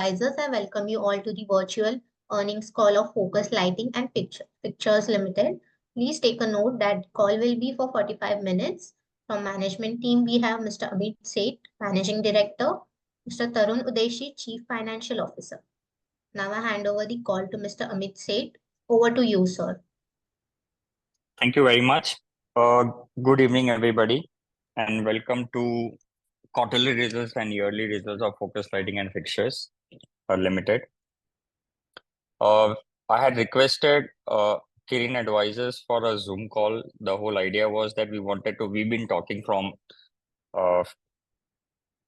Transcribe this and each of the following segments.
Advisors, I welcome you all to the virtual earnings call of Focus Lighting and Fixtures Limited. Please take a note that call will be for 45 minutes. From management team, we have Mr. Amit Seth, Managing Director, Mr. Tarun Udeshi, Chief Financial Officer. Now I hand over the call to Mr. Amit Seth. Over to you, sir. Thank you very much. Good evening, everybody, and welcome to quarterly results and yearly results of Focus Lighting and Fixtures Limited. I had requested Kirin Advisors for a Zoom call. The whole idea was that we've been talking from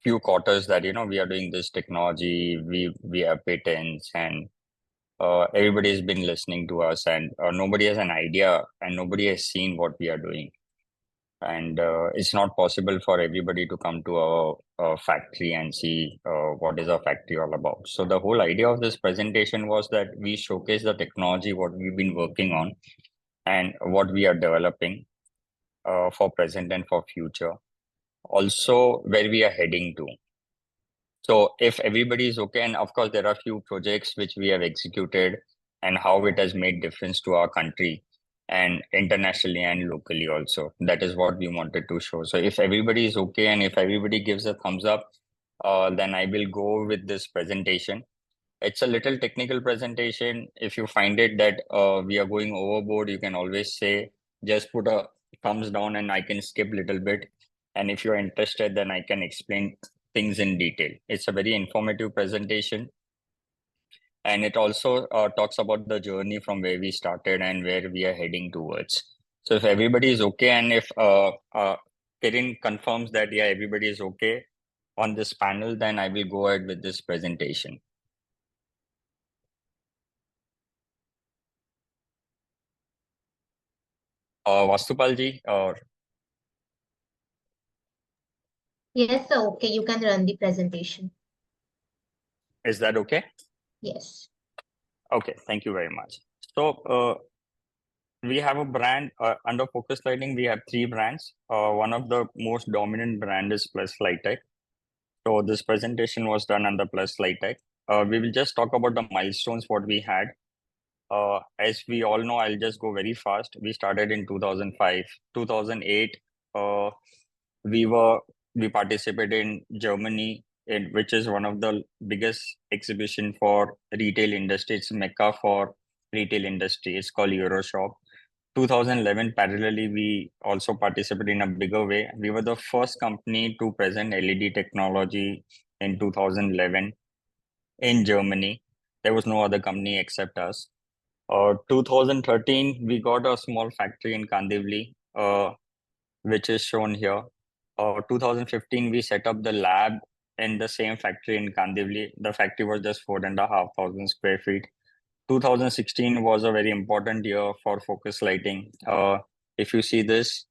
few quarters that, we are doing this technology, we have patents, and everybody has been listening to us, and nobody has an idea and nobody has seen what we are doing. And it's not possible for everybody to come to a factory and see what is our factory all about. So the whole idea of this presentation was that we showcase the technology, what we've been working on, and what we are developing for present and for future. Also, where we are heading to. So if everybody is okay, and of course, there are few projects which we have executed and how it has made difference to our country and internationally and locally also. That is what we wanted to show. So if everybody is okay and if everybody gives a thumbs up, then I will go with this presentation. It's a little technical presentation. If you find it that we are going overboard, you can always say, just put a thumbs down and I can skip a little bit. And if you're interested, then I can explain things in detail. It's a very informative presentation. And it also talks about the journey from where we started and where we are heading towards. So if everybody is okay, and if Kirin confirms that, yeah, everybody is okay on this panel, then I will go ahead with this presentation. Vastupalji, or Yes, sir. Okay, you can run the presentation. is that okay? Yes. Okay, thank you very much. So we have a brand under Focus Lighting. We have 3 brands. One of the most dominant brand is Plus Lighttech. So this presentation was done under Plus Lighttech. We will just talk about the milestones what we had. As we all know, I'll just go very fast. We started in 2005, 2008. We participated in Germany, which is one of the biggest exhibition for retail industry. It's Mecca for retail industry. It's called Euroshop. 2011, parallelly, we also participated in a bigger way. We were the first company to present LED technology in 2011 in Germany. There was no other company except us. 2013, we got a small factory in Kandivali, which is shown here. 2015, we set up the lab in the same factory in Kandivali. The factory was just 4,500 square feet. 2016 was a very important year for Focus Lighting. If you see this,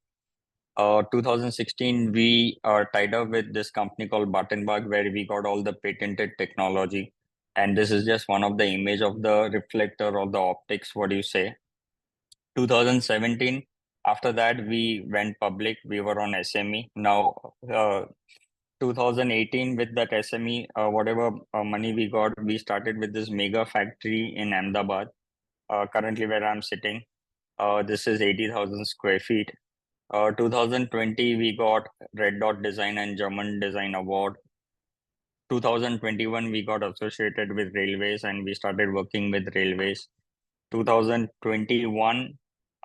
2016, we are tied up with this company called Battenberg, where we got all the patented technology. And this is just one of the image of the reflector or the optics, what do you say. 2017, after that, we went public. We were on SME. Now, 2018, with that SME, whatever money we got, we started with this mega factory in Ahmedabad, currently where I'm sitting. This is 80,000 square feet. 2020, we got Red Dot Design and German Design Award. 2021, we got associated with railways and we started working with railways. 2021,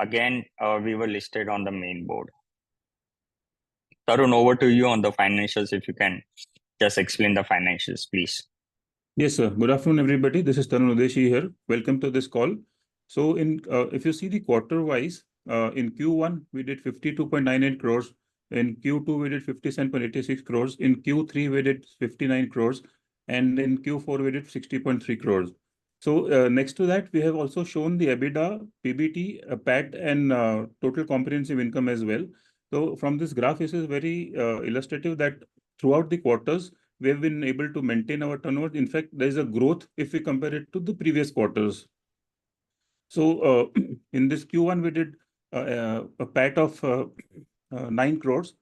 again, we were listed on the main board. Tarun, over to you on the financials. If you can just explain the financials, please. Yes, sir. Good afternoon, everybody. This is Tarun Udeshi here. Welcome to this call. So if you see the quarter-wise, in Q1, we did 52.98 crores. In Q2, we did 57.86 crores. In Q3, we did 59 crores. And in Q4, we did 60.3 crores. So next to that, we have also shown the EBITDA, PBT, PAT, and total comprehensive income as well. So from this graph, this is very illustrative that throughout the quarters, we have been able to maintain our turnover. In fact, there is a growth if we compare it to the previous quarters. So in this Q1, we did a PAT of 9 crores,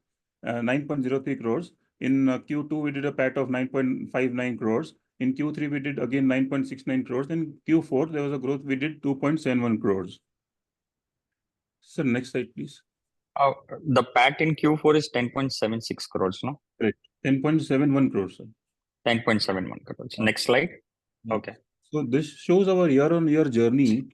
9.03 crores. In Q2, we did a PAT of 9.59 crores. In Q3, we did again 9.69 crores. In Q4, there was a growth. We did 2.71 crores. Sir, next slide, please. The PAT in Q4 is 10.76 crores, no? Correct. 10.71 crores, sir. 10.71 crores. Next slide. Yeah. Okay. So this shows our year-on-year journey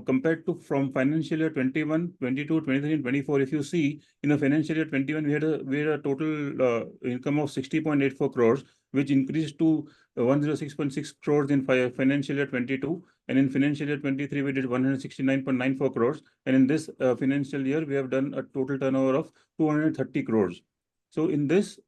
compared to from financial year 21, 22, 23, and 24. If you see in the financial year 21, we had a total income of 60.84 crores, which increased to 106.6 crores in financial year 22, and in financial year 23 we did 169.94 crores, and in this financial year we have done a total turnover of 230 crores. So in this,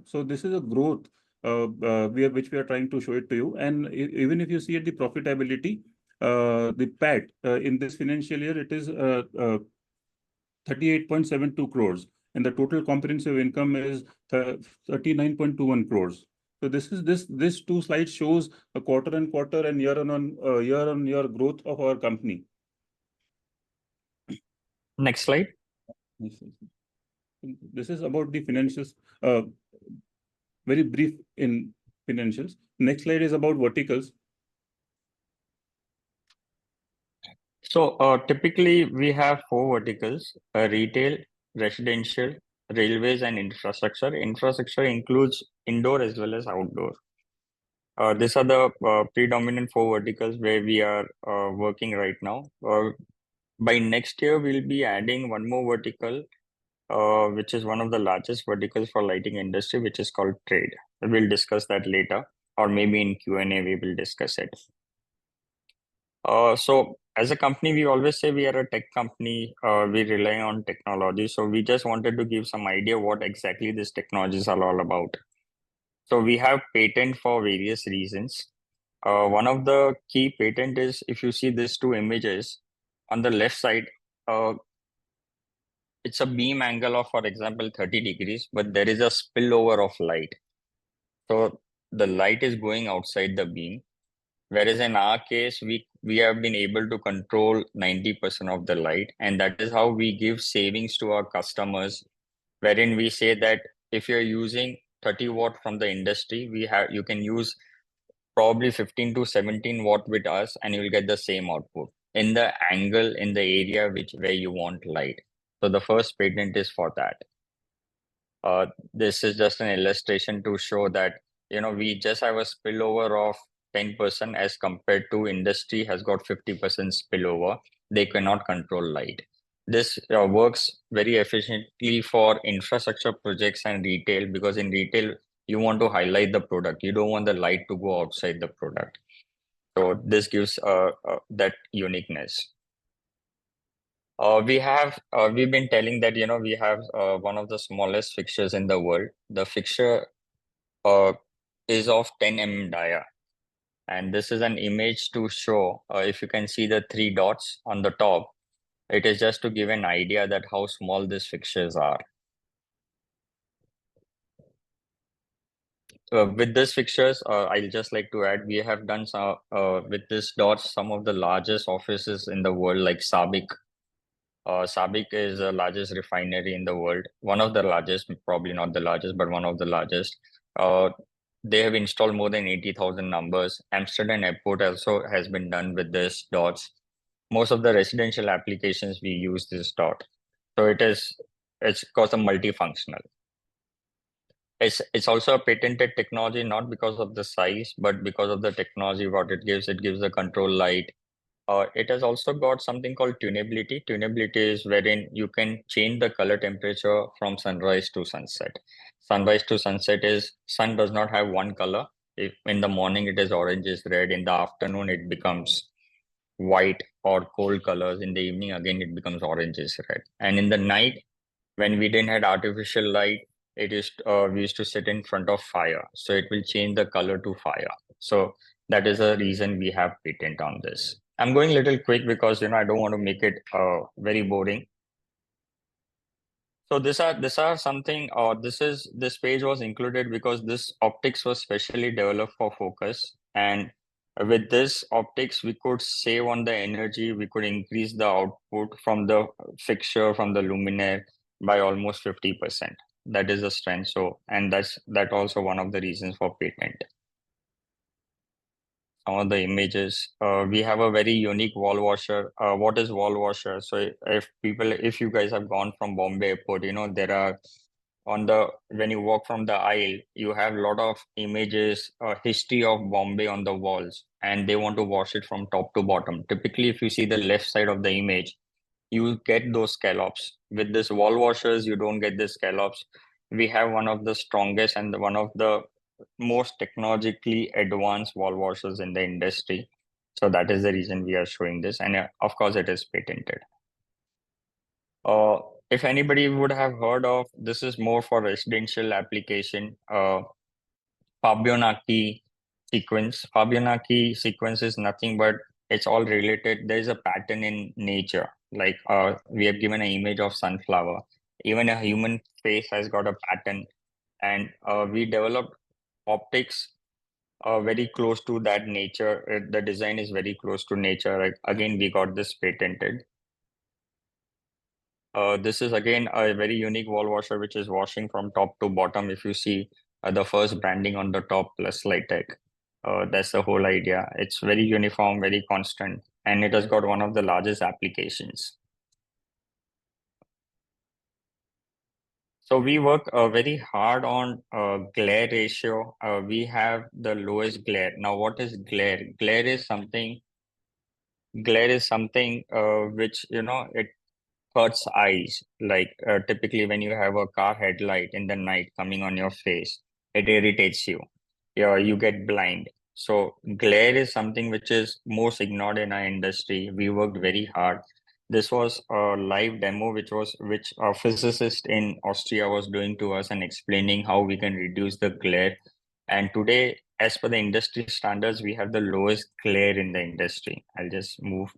so this is a growth which we are trying to show it to you. And even if you see at the profitability, the PAT in this financial year, it is 38.72 crores, and the total comprehensive income is 39.21 crores. So this two slides shows a quarter-on-quarter and year-on-year growth of our company. Next slide. This is about the financials. Very brief in financials. Next slide is about verticals. So typically we have 4 verticals: retail, residential, railways, and infrastructure. Infrastructure includes indoor as well as outdoor. These are the predominant 4 verticals where we are working right now. By next year, we'll be adding one more vertical, which is one of the largest verticals for lighting industry, which is called trade. We'll discuss that later, or maybe in Q&A we will discuss it. So as a company, we always say we are a tech company. We rely on technology. So we just wanted to give some idea what exactly these technologies are all about. So we have patent for various reasons. One of the key patent is, if you see these 2 images on the left side, it's a beam angle of, for example, 30 degrees, but there is a spillover of light. So the light is going outside the beam. Whereas in our case, we have been able to control 90% of the light. And that is how we give savings to our customers, wherein we say that if you're using 30 watt from the industry, you can use probably 15 to 17 watt with us, and you will get the same output in the angle, in the area where you want light. So the first patent is for that. This is just an illustration to show that, we just have a spillover of 10% as compared to industry has got 50% spillover. They cannot control light. This works very efficiently for infrastructure projects and retail, because in retail, you want to highlight the product. You don't want the light to go outside the product. So this gives that uniqueness. We've been telling that, we have one of the smallest fixtures in the world. The fixture is of 10 mm dia. And this is an image to show, if you can see the 3 dots on the top, it is just to give an idea that how small these fixtures are. With these fixtures, I'll just like to add, we have done some, with these dots, some of the largest offices in the world, like Sabic. Sabic is the largest refinery in the world. One of the largest, probably not the largest, but one of the largest. They have installed more than 80,000 numbers. Amsterdam Airport also has been done with this dots. Most of the residential applications, we use this dot. So it's called a multifunctional. It's also a patented technology, not because of the size, but because of the technology, what it gives. It gives the control light. It has also got something called tunability. Tunability is wherein you can change the color temperature from sunrise to sunset. Sunrise to sunset is, sun does not have one color. If in the morning it is orange is red, in the afternoon it becomes white or cold colors. In the evening, again, it becomes orange is red. And in the night, when we didn't have artificial light, we used to sit in front of fire. So it will change the color to fire. So that is a reason we have patent on this. I'm going a little quick because, I don't want to make it very boring. So this page was included because this optics was specially developed for focus. And with this optics, we could save on the energy. We could increase the output from the fixture, from the luminaire by almost 50%. That is the strength. So, and that's also one of the reasons for patent. some of the images. We have a very unique wall washer. What is wall washer? So if you guys have gone from Bombay Airport, there are when you walk from the aisle, you have a lot of images, history of Bombay on the walls, and they want to wash it from top to bottom. Typically, if you see the left side of the image, you get those scallops. With this wall washers, you don't get the scallops. We have one of the strongest and one of the most technologically advanced wall washers in the industry. So that is the reason we are showing this. And of course, it is patented. If anybody would have heard of, this is more for residential application, Fibonacci sequence. Fibonacci sequence is nothing but it's all related. There is a pattern in nature. Like we have given an image of sunflower. Even a human face has got a pattern, and we developed optics very close to that nature. The design is very close to nature. Again, we got this patented. This is again a very unique wall washer, which is washing from top to bottom. If you see the first branding on the top plus light tech, that's the whole idea. It's very uniform, very constant, and it has got one of the largest applications. So we work very hard on glare ratio. We have the lowest glare. Now, what is glare? Glare is something which it hurts eyes. Like typically when you have a car headlight in the night coming on your face, it irritates you. Yeah, you get blind. So glare is something which is most ignored in our industry. We worked very hard. This was a live demo which a physicist in Austria was doing to us and explaining how we can reduce the glare. And today, as per the industry standards, we have the lowest glare in the industry. I'll just move.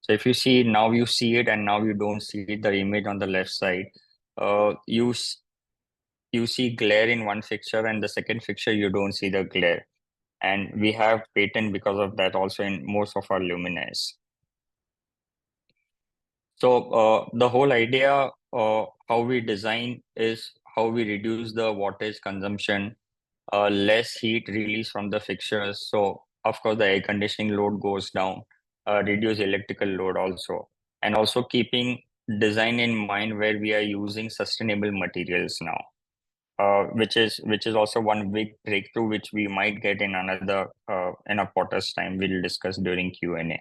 So if you see now, you see it, and now you don't see it, the image on the left side. You see glare in one fixture, and the second fixture you don't see the glare. And we have patent because of that also in most of our luminaires. So the whole idea how we design is how we reduce the wattage consumption, less heat release from the fixtures. So of course the air conditioning load goes down, reduce electrical load also, and also keeping design in mind where we are using sustainable materials now, which is also one big breakthrough which we might get in another in a quarter's time. We'll discuss during Q&A.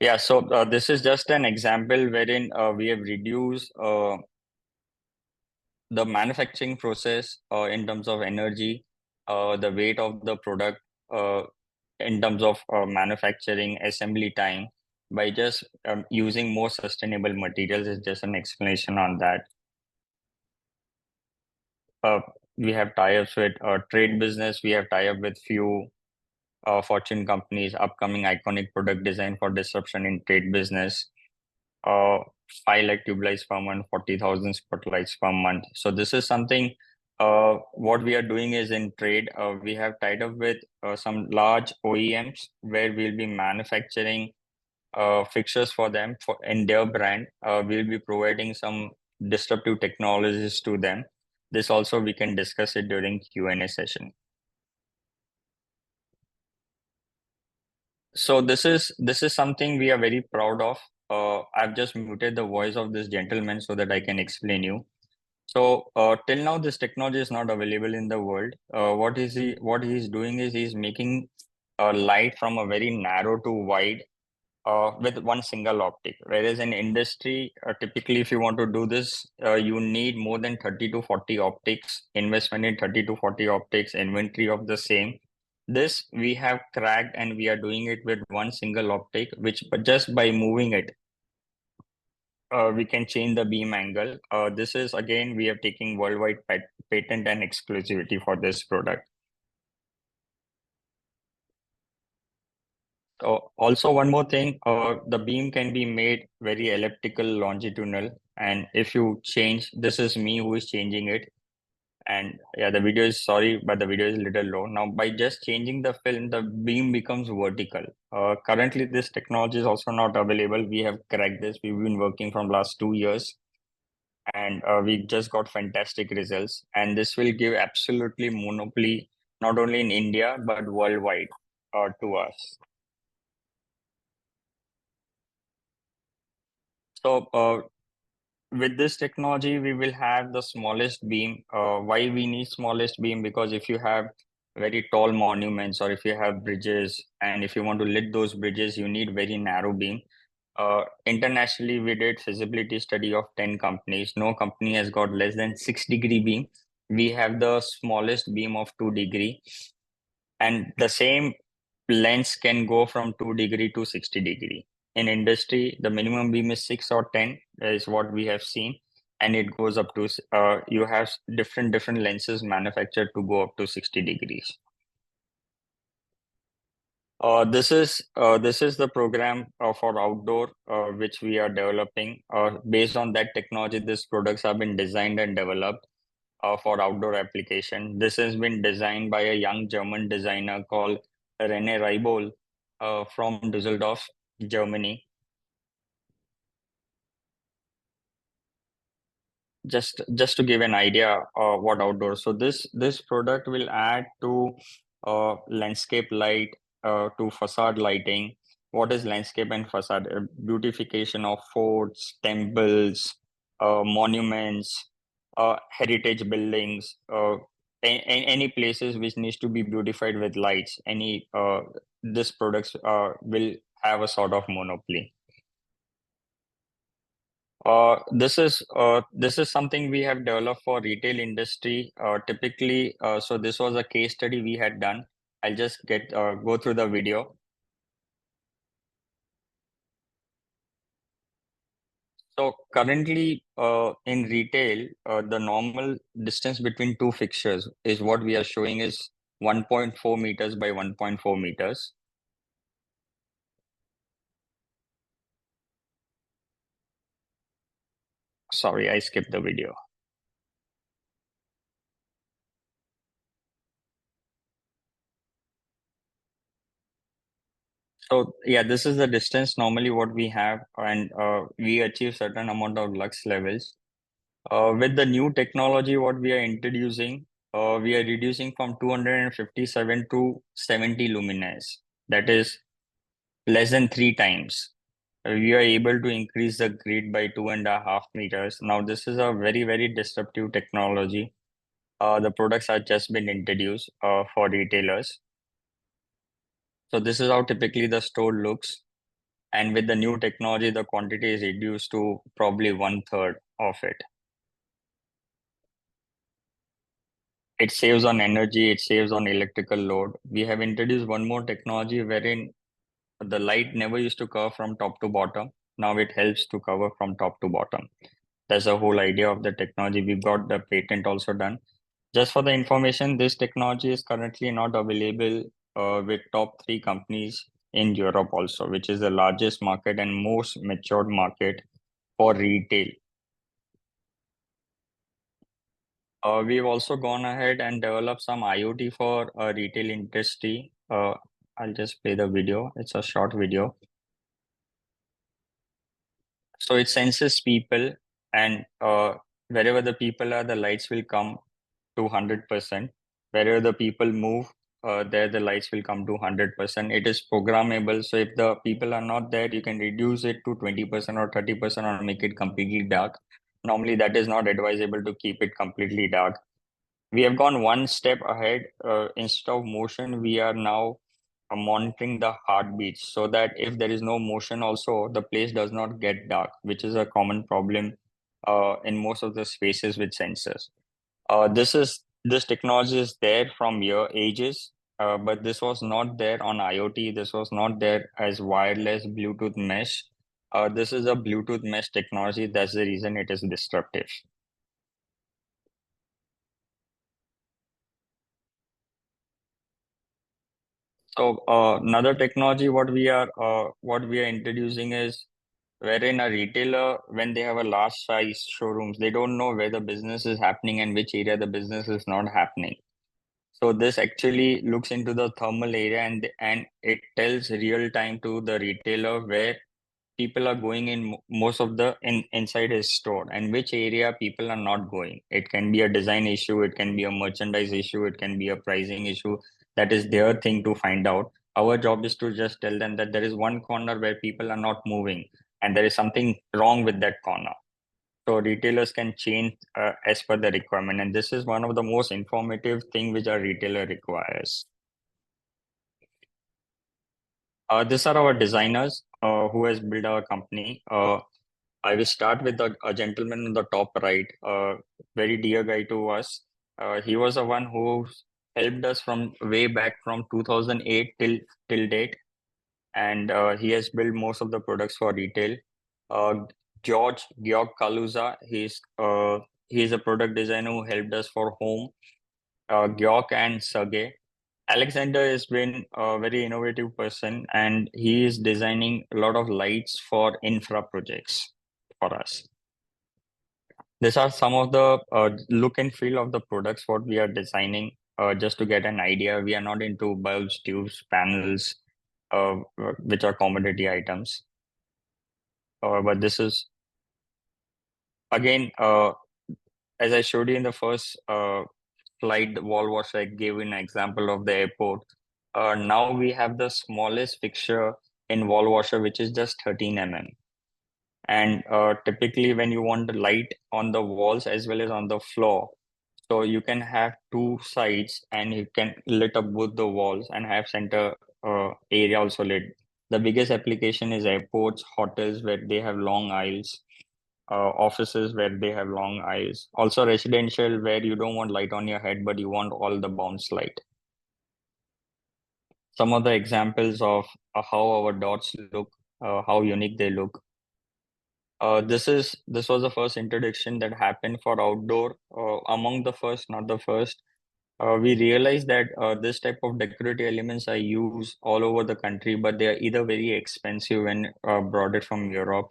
Yeah, so this is just an example wherein we have reduced the manufacturing process in terms of energy, the weight of the product in terms of manufacturing, assembly time, by just using more sustainable materials. Is just an explanation on that. We have tie-ups with trade business. We have tie-up with few Fortune companies, upcoming iconic product design for disruption in trade business. 5 lakh tube lights per month, 40,000 spotlights per month. So this is something what we are doing is in trade. We have tied up with some large OEMs where we'll be manufacturing fixtures for them in their brand. We'll be providing some disruptive technologies to them. This also we can discuss it during Q&A session. So this is something we are very proud of. I've just muted the voice of this gentleman so that I can explain you. So till now, this technology is not available in the world. What he's doing is he's making a light from a very narrow to wide with one single optic. Whereas in industry, typically if you want to do this, you need more than 30 to 40 optics, investment in 30 to 40 optics, inventory of the same. This we have cracked, and we are doing it with one single optic, which just by moving it, we can change the beam angle. This is again, we are taking worldwide patent and exclusivity for this product. Also, one more thing, the beam can be made very elliptical, longitudinal, and if you change, this is me who is changing it. And yeah, the video is, sorry, but the video is a little low. Now, by just changing the film, the beam becomes vertical. Currently, this technology is also not available. We have cracked this. We've been working from last 2 years, and we just got fantastic results. And this will give absolutely monopoly not only in India, but worldwide to us. So with this technology, we will have the smallest beam. Why we need smallest beam? Because if you have very tall monuments or if you have bridges and if you want to lit those bridges, you need very narrow beam. Internationally, we did feasibility study of 10 companies. No company has got less than 6-degree beam. We have the smallest beam of 2-degree, and the same lens can go from 2-degree to 60-degree. In industry, the minimum beam is 6 or 10 is what we have seen, and it goes up to you have different lenses manufactured to go up to 60 degrees. This is the program for outdoor which we are developing. Based on that technology, these products have been designed and developed for outdoor application. This has been designed by a young German designer called René Reibol from Düsseldorf, Germany. Just to give an idea what outdoor. So this product will add to landscape light, to facade lighting. What is landscape and facade? Beautification of forts, temples, monuments, heritage buildings, any places which needs to be beautified with lights. This products will have a sort of monopoly. This is something we have developed for retail industry. Typically, so this was a case study we had done. I'll just go through the video. So currently, in retail, the normal distance between two fixtures is what we are showing is 1.4 meters by 1.4 meters. Sorry, I skipped the video. So yeah, this is the distance normally what we have, and we achieve certain amount of lux levels. With the new technology, what we are introducing, we are reducing from 257 to 70 luminaires. That is less than 3 times. We are able to increase the grid by 2.5 meters. Now, this is a very disruptive technology. The products have just been introduced for retailers. So this is how typically the store looks. And with the new technology, the quantity is reduced to probably 1/3 of it. It saves on energy, it saves on electrical load. We have introduced one more technology wherein the light never used to cover from top to bottom. Now it helps to cover from top to bottom. That's the whole idea of the technology. We've got the patent also done. Just for the information, this technology is currently not available with top 3 companies in Europe also, which is the largest market and most matured market for retail. We've also gone ahead and developed some IoT for retail industry. I'll just play the video. It's a short video. So it senses people, and wherever the people are, the lights will come to 100%. Wherever the people move, there the lights will come to 100%. It is programmable. So if the people are not there, you can reduce it to 20% or 30% or make it completely dark. Normally, that is not advisable to keep it completely dark. We have gone one step ahead. Instead of motion, we are now monitoring the heartbeats so that if there is no motion also, the place does not get dark, which is a common problem in most of the spaces with sensors. This technology is there from your ages, but this was not there on IoT. This was not there as wireless Bluetooth mesh. This is a Bluetooth mesh technology. That's the reason it is disruptive. So another technology what we are introducing is wherein a retailer, when they have a large size showrooms, they don't know where the business is happening and which area the business is not happening. So this actually looks into the thermal area and it tells real time to the retailer where people are going in most of the inside his store, and which area people are not going. It can be a design issue, it can be a merchandise issue, it can be a pricing issue. That is their thing to find out. Our job is to just tell them that there is one corner where people are not moving and there is something wrong with that corner. So retailers can change as per the requirement, and this is one of the most informative thing which a retailer requires. These are our designers who has built our company. I will start with a gentleman on the top right, very dear guy to us. He was the one who helped us from way back from 2008 till date, and he has built most of the products for retail. Georg Kaluza, he's a product designer who helped us for home. Georg and Sergey. Alexander has been a very innovative person, and he is designing a lot of lights for infra projects for us. These are some of the look and feel of the products what we are designing. Just to get an idea, we are not into bulbs, tubes, panels, which are commodity items. But this is, again, as I showed you in the first slide, the wall washer, I gave an example of the airport. Now we have the smallest fixture in wall washer, which is just 13 mm. And typically when you want the light on the walls as well as on the floor, so you can have two sides and you can lit up both the walls and have center area also lit. The biggest application is airports, hotels where they have long aisles, offices where they have long aisles, also residential where you don't want light on your head, but you want all the bounce light. Some of the examples of how our dots look, how unique they look. This was the first introduction that happened for outdoor, among the first, not the first. We realized that this type of decorative elements are used all over the country, but they are either very expensive when brought it from Europe,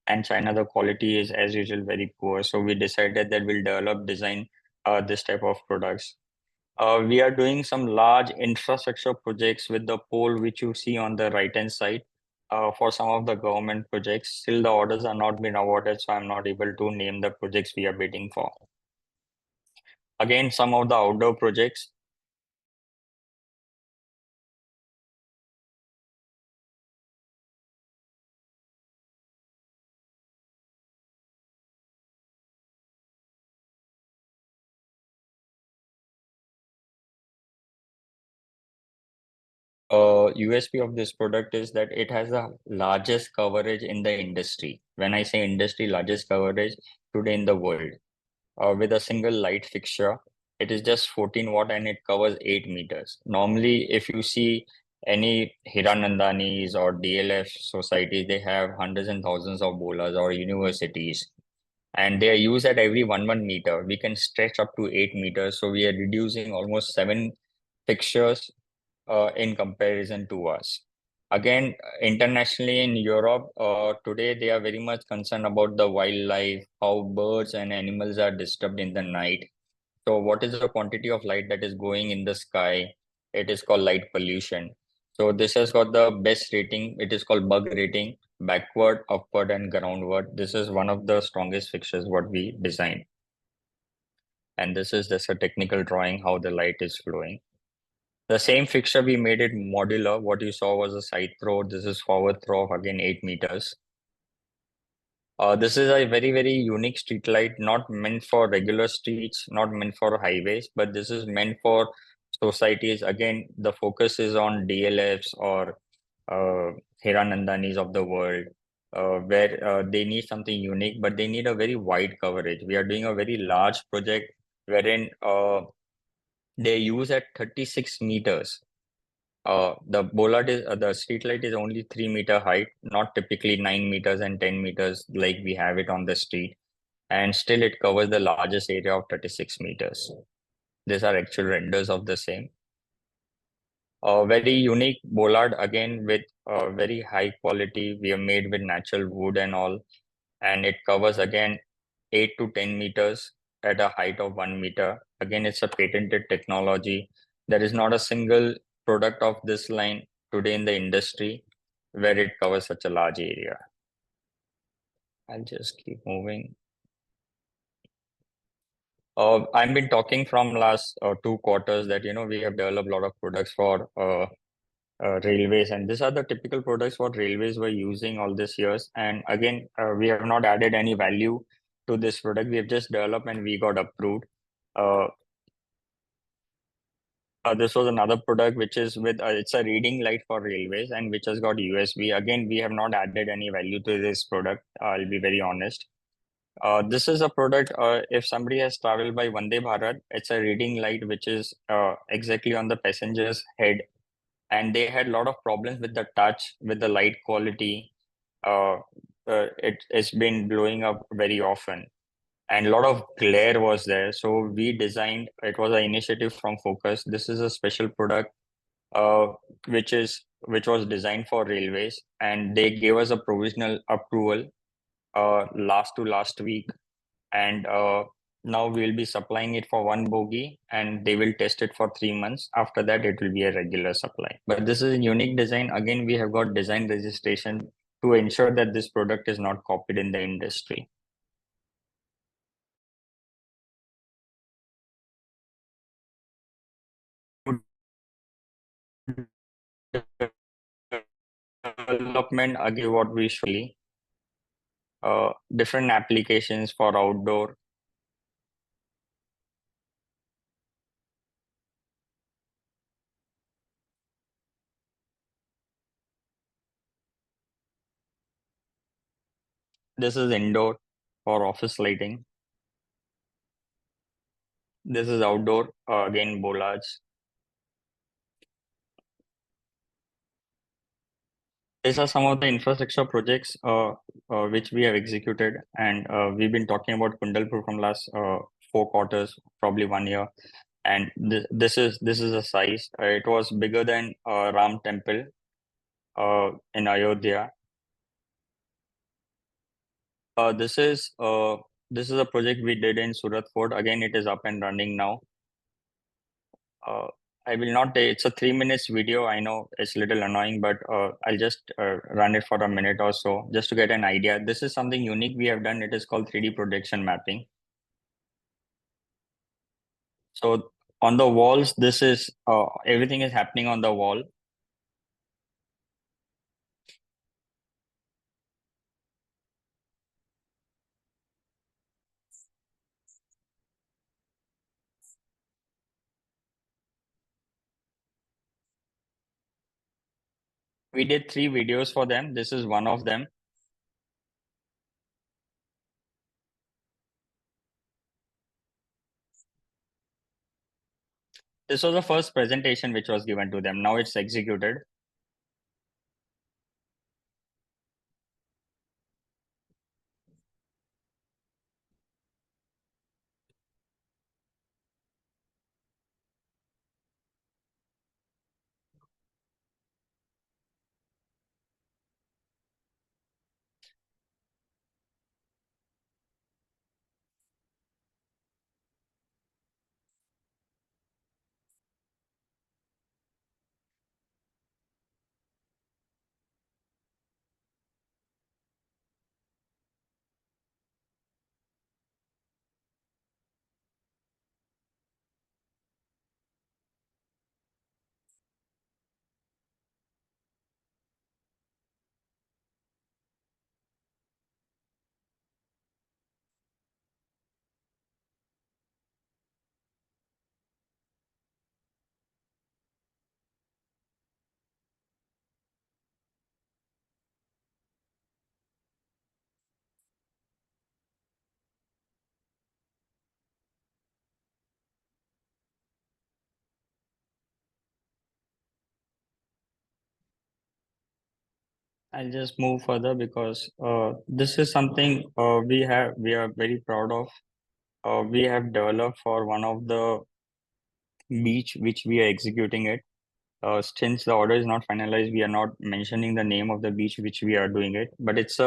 and China, the quality is as usual very poor. So we decided that we'll design this type of products. We are doing some large infrastructure projects with the pole which you see on the right hand side. For some of the government projects, still the orders are not been awarded, so I'm not able to name the projects we are bidding for. Again, some of the outdoor projects. USP of this product is that it has the largest coverage in the industry. When I say industry, largest coverage today in the world. With a single light fixture, it is just 14 watt and it covers 8 meters. Normally, if you see any Hiranandanis or DLF societies, they have hundreds and thousands of bolas or universities, and they are used at every 1 meter. We can stretch up to 8 meters. So we are reducing almost 7 fixtures in comparison to us. Again, internationally in Europe, today they are very much concerned about the wildlife, how birds and animals are disturbed in the night. So what is the quantity of light that is going in the sky? It is called light pollution. So this has got the best rating. It is called bug rating, backward, upward, and groundward. This is one of the strongest fixtures what we designed. And this is just a technical drawing how the light is flowing. The same fixture, we made it modular. What you saw was a side throw. This is forward throw of again 8 meters. This is a very, very unique street light, not meant for regular streets, not meant for highways, but this is meant for societies. Again, the focus is on DLFs or Hiranandanis of the world, where they need something unique, but they need a very wide coverage. We are doing a very large project wherein they use at 36 meters. The bollard is the street light is only 3 meter height, not typically 9 meters and 10 meters like we have it on the street, and still it covers the largest area of 36 meters. These are actual renders of the same. Very unique bollard again with very high quality. We are made with natural wood and all, and it covers again 8 to 10 meters at a height of 1 meter. Again, it's a patented technology. There is not a single product of this line today in the industry where it covers such a large area. I'll just keep moving. I've been talking from last 2 quarters that we have developed a lot of products for railways, and these are the typical products what railways were using all these years. And again, we have not added any value to this product. We have just developed and we got approved. Uh, this was another product which is with it's a reading light for railways and which has got USB. Again, we have not added any value to this product. I'll be very honest. This is a product, if somebody has traveled by Vande Bharat, it's a reading light which is exactly on the passenger's head. And they had a lot of problems with the touch, with the light quality. It's been blowing up very often. And a lot of glare was there. So we designed, it was an initiative from Focus. This is a special product uh, which was designed for railways. And they gave us a provisional approval last week, and now we'll be supplying it for one bogie and they will test it for 3 months. After that, it will be a regular supply. But this is a unique design. Again, we have got design registration to ensure that this product is not copied in the industry. Development, again, what we show different applications for outdoor. This is indoor for office lighting. This is outdoor, again, bollards. These are some of the infrastructure projects which we have executed, and we've been talking about Kundalpur from last 4 quarters, probably 1 year. And this is a size. It was bigger than Ram Temple in Ayodhya. This is a project we did in Surat Fort. Again, it is up and running now. I will not take, it's a 3 minutes video. I know it's a little annoying, but I'll just run it for a minute or so just to get an idea. This is something unique we have done. It is called 3D projection mapping. So on the walls, this is everything is happening on the wall. We did 3 videos for them. This is one of them. This was the first presentation which was given to them. Now it's executed. I'll just move further because this is something we are very proud of. We have developed for one of the beach which we are executing it. Since the order is not finalized, we are not mentioning the name of the beach which we are doing it. But it's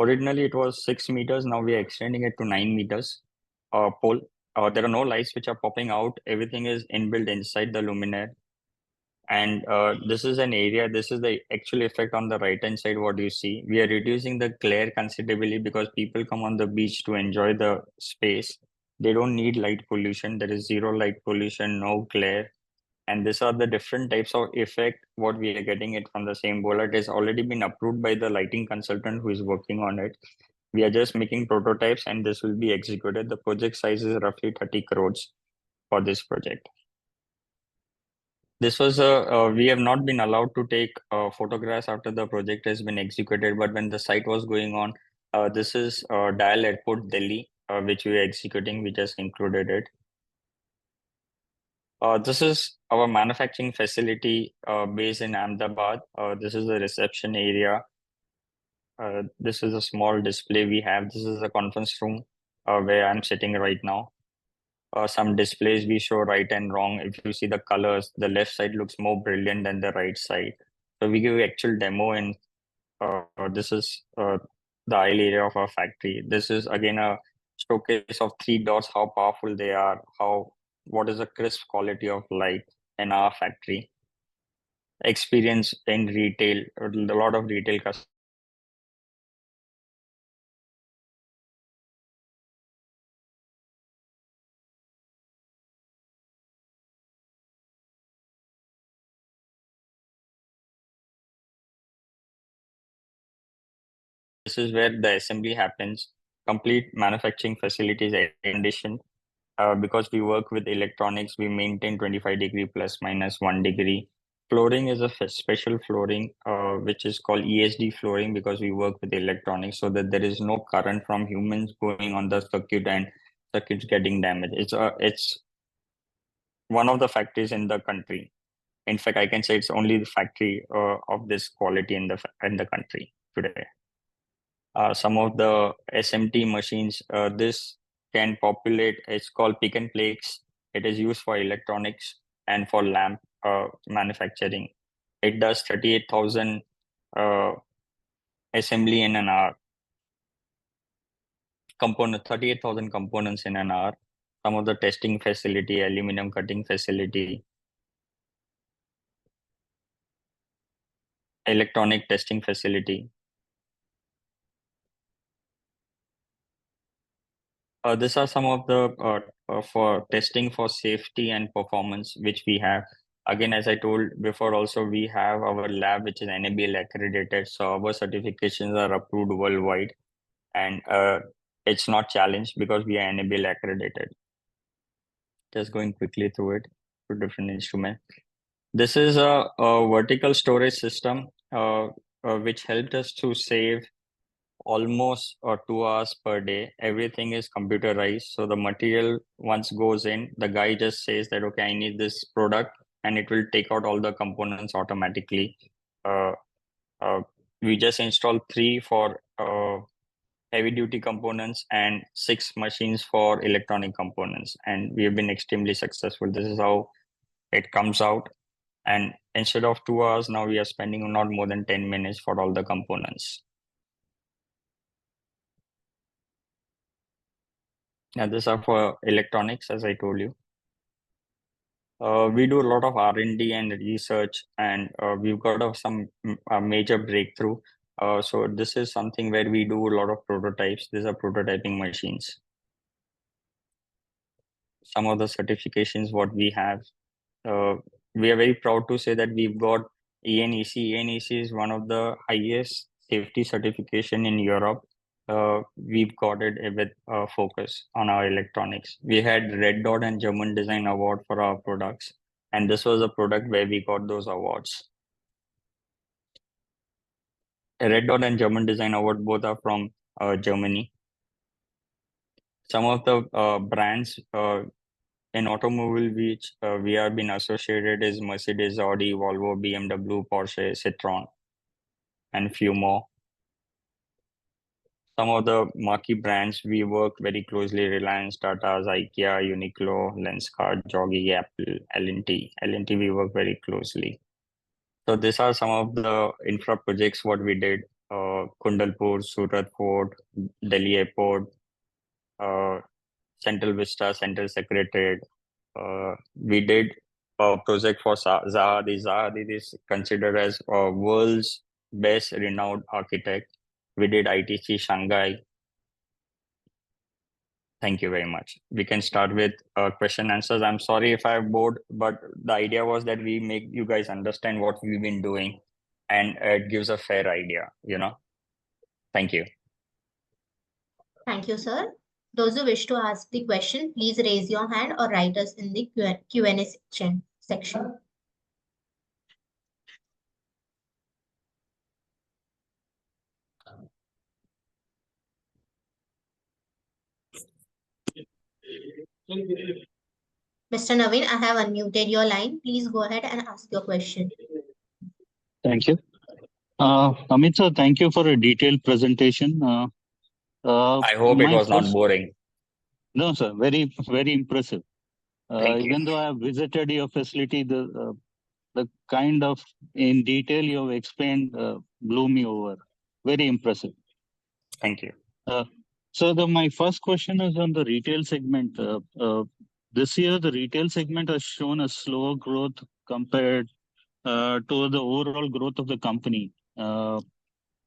originally it was 6 meters. Now we are extending it to 9 meters. Pole. There are no lights which are popping out. Everything is inbuilt inside the luminaire. And this is an area, this is the actual effect on the right hand side. What you see, we are reducing the glare considerably because people come on the beach to enjoy the space. They don't need light pollution. There is zero light pollution, no glare. And these are the different types of effect what we are getting it from the same boiler. It has already been approved by the lighting consultant who is working on it. We are just making prototypes and this will be executed. The project size is roughly 30 crores for this project. This was we have not been allowed to take photographs after the project has been executed, but when the site was going on, this is Dial Airport, Delhi, which we are executing. We just included it. This is our manufacturing facility based in Ahmedabad. This is the reception area. This is a small display we have. This is the conference room where I'm sitting right now. Some displays we show right and wrong. If you see the colors, the left side looks more brilliant than the right side. So we give actual demo and this is the aisle area of our factory. This is again a showcase of 3 dots, how powerful they are, what is the crisp quality of light in our factory. Experience in retail, a lot of retail customers. This is where the assembly happens. Complete manufacturing facilities air conditioned. Because we work with electronics, we maintain 25 degree plus minus 1 degree. Flooring is a special flooring, which is called ESD flooring because we work with electronics so that there is no current from humans going on the circuit and circuits getting damaged. It's one of the factories in the country. In fact, I can say it's only the factory of this quality in the country today. Some of the SMT machines, this can populate, it's called pick and place. It is used for electronics and for lamp manufacturing. It does 38,000 assembly in an hour. 38,000 components in an hour. Some of the testing facility, aluminum cutting facility, electronic testing facility. These are some of the for testing for safety and performance which we have. Again, as I told before, also we have our lab which is NABL accredited, so our certifications are approved worldwide, and it's not challenged because we are NABL accredited. Just going quickly through it to different instruments. This is a vertical storage system which helped us to save almost 2 hours per day. Everything is computerized. So the material once goes in, the guy just says that, okay, I need this product, and it will take out all the components automatically. We just installed 3 for heavy duty components and 6 machines for electronic components. And we have been extremely successful. This is how it comes out. And instead of 2 hours, now we are spending not more than 10 minutes for all the components. Now, these are for electronics, as I told you. We do a lot of R&D and research, and we've got some major breakthrough. So this is something where we do a lot of prototypes. These are prototyping machines. Some of the certifications what we have. We are very proud to say that we've got ENEC. ENEC is one of the highest safety certification in Europe. We've got it with focus on our electronics. We had Red Dot and German Design Award for our products, and this was a product where we got those awards. Red Dot and German Design Award both are from Germany. Some of the brands in automobile which we have been associated is Mercedes, Audi, Volvo, BMW, Porsche, Citroen, and few more. Some of the marquee brands we work very closely: Reliance, Tata's, IKEA, Uniqlo, Lenskart, Jogi, Apple, L&T. L&T we work very closely. So these are some of the infra projects what we did. Kundalpur, Surat Fort, Delhi Airport, Central Vista, Central Secretariat. We did project for Zahadi. Zahadi is considered as world's best renowned architect. We did ITC Shanghai. Thank you very much. We can start with question answers. I'm sorry if I bored, but the idea was that we make you guys understand what we've been doing, and it gives a fair idea, you know. Thank you. Thank you, sir. Those who wish to ask the question, please raise your hand or write us in the Q&A section. Mr. Naveen, I have unmuted your line. Please go ahead and ask your question. Thank you. Amit sir, thank you for a detailed presentation. I hope it was not boring. No, sir, very, very impressive. Thank you. Even though I have visited your facility, the kind of in detail you have explained blew me over. Very impressive. Thank you. So my first question is on the retail segment. This year, the retail segment has shown a slower growth compared to the overall growth of the company.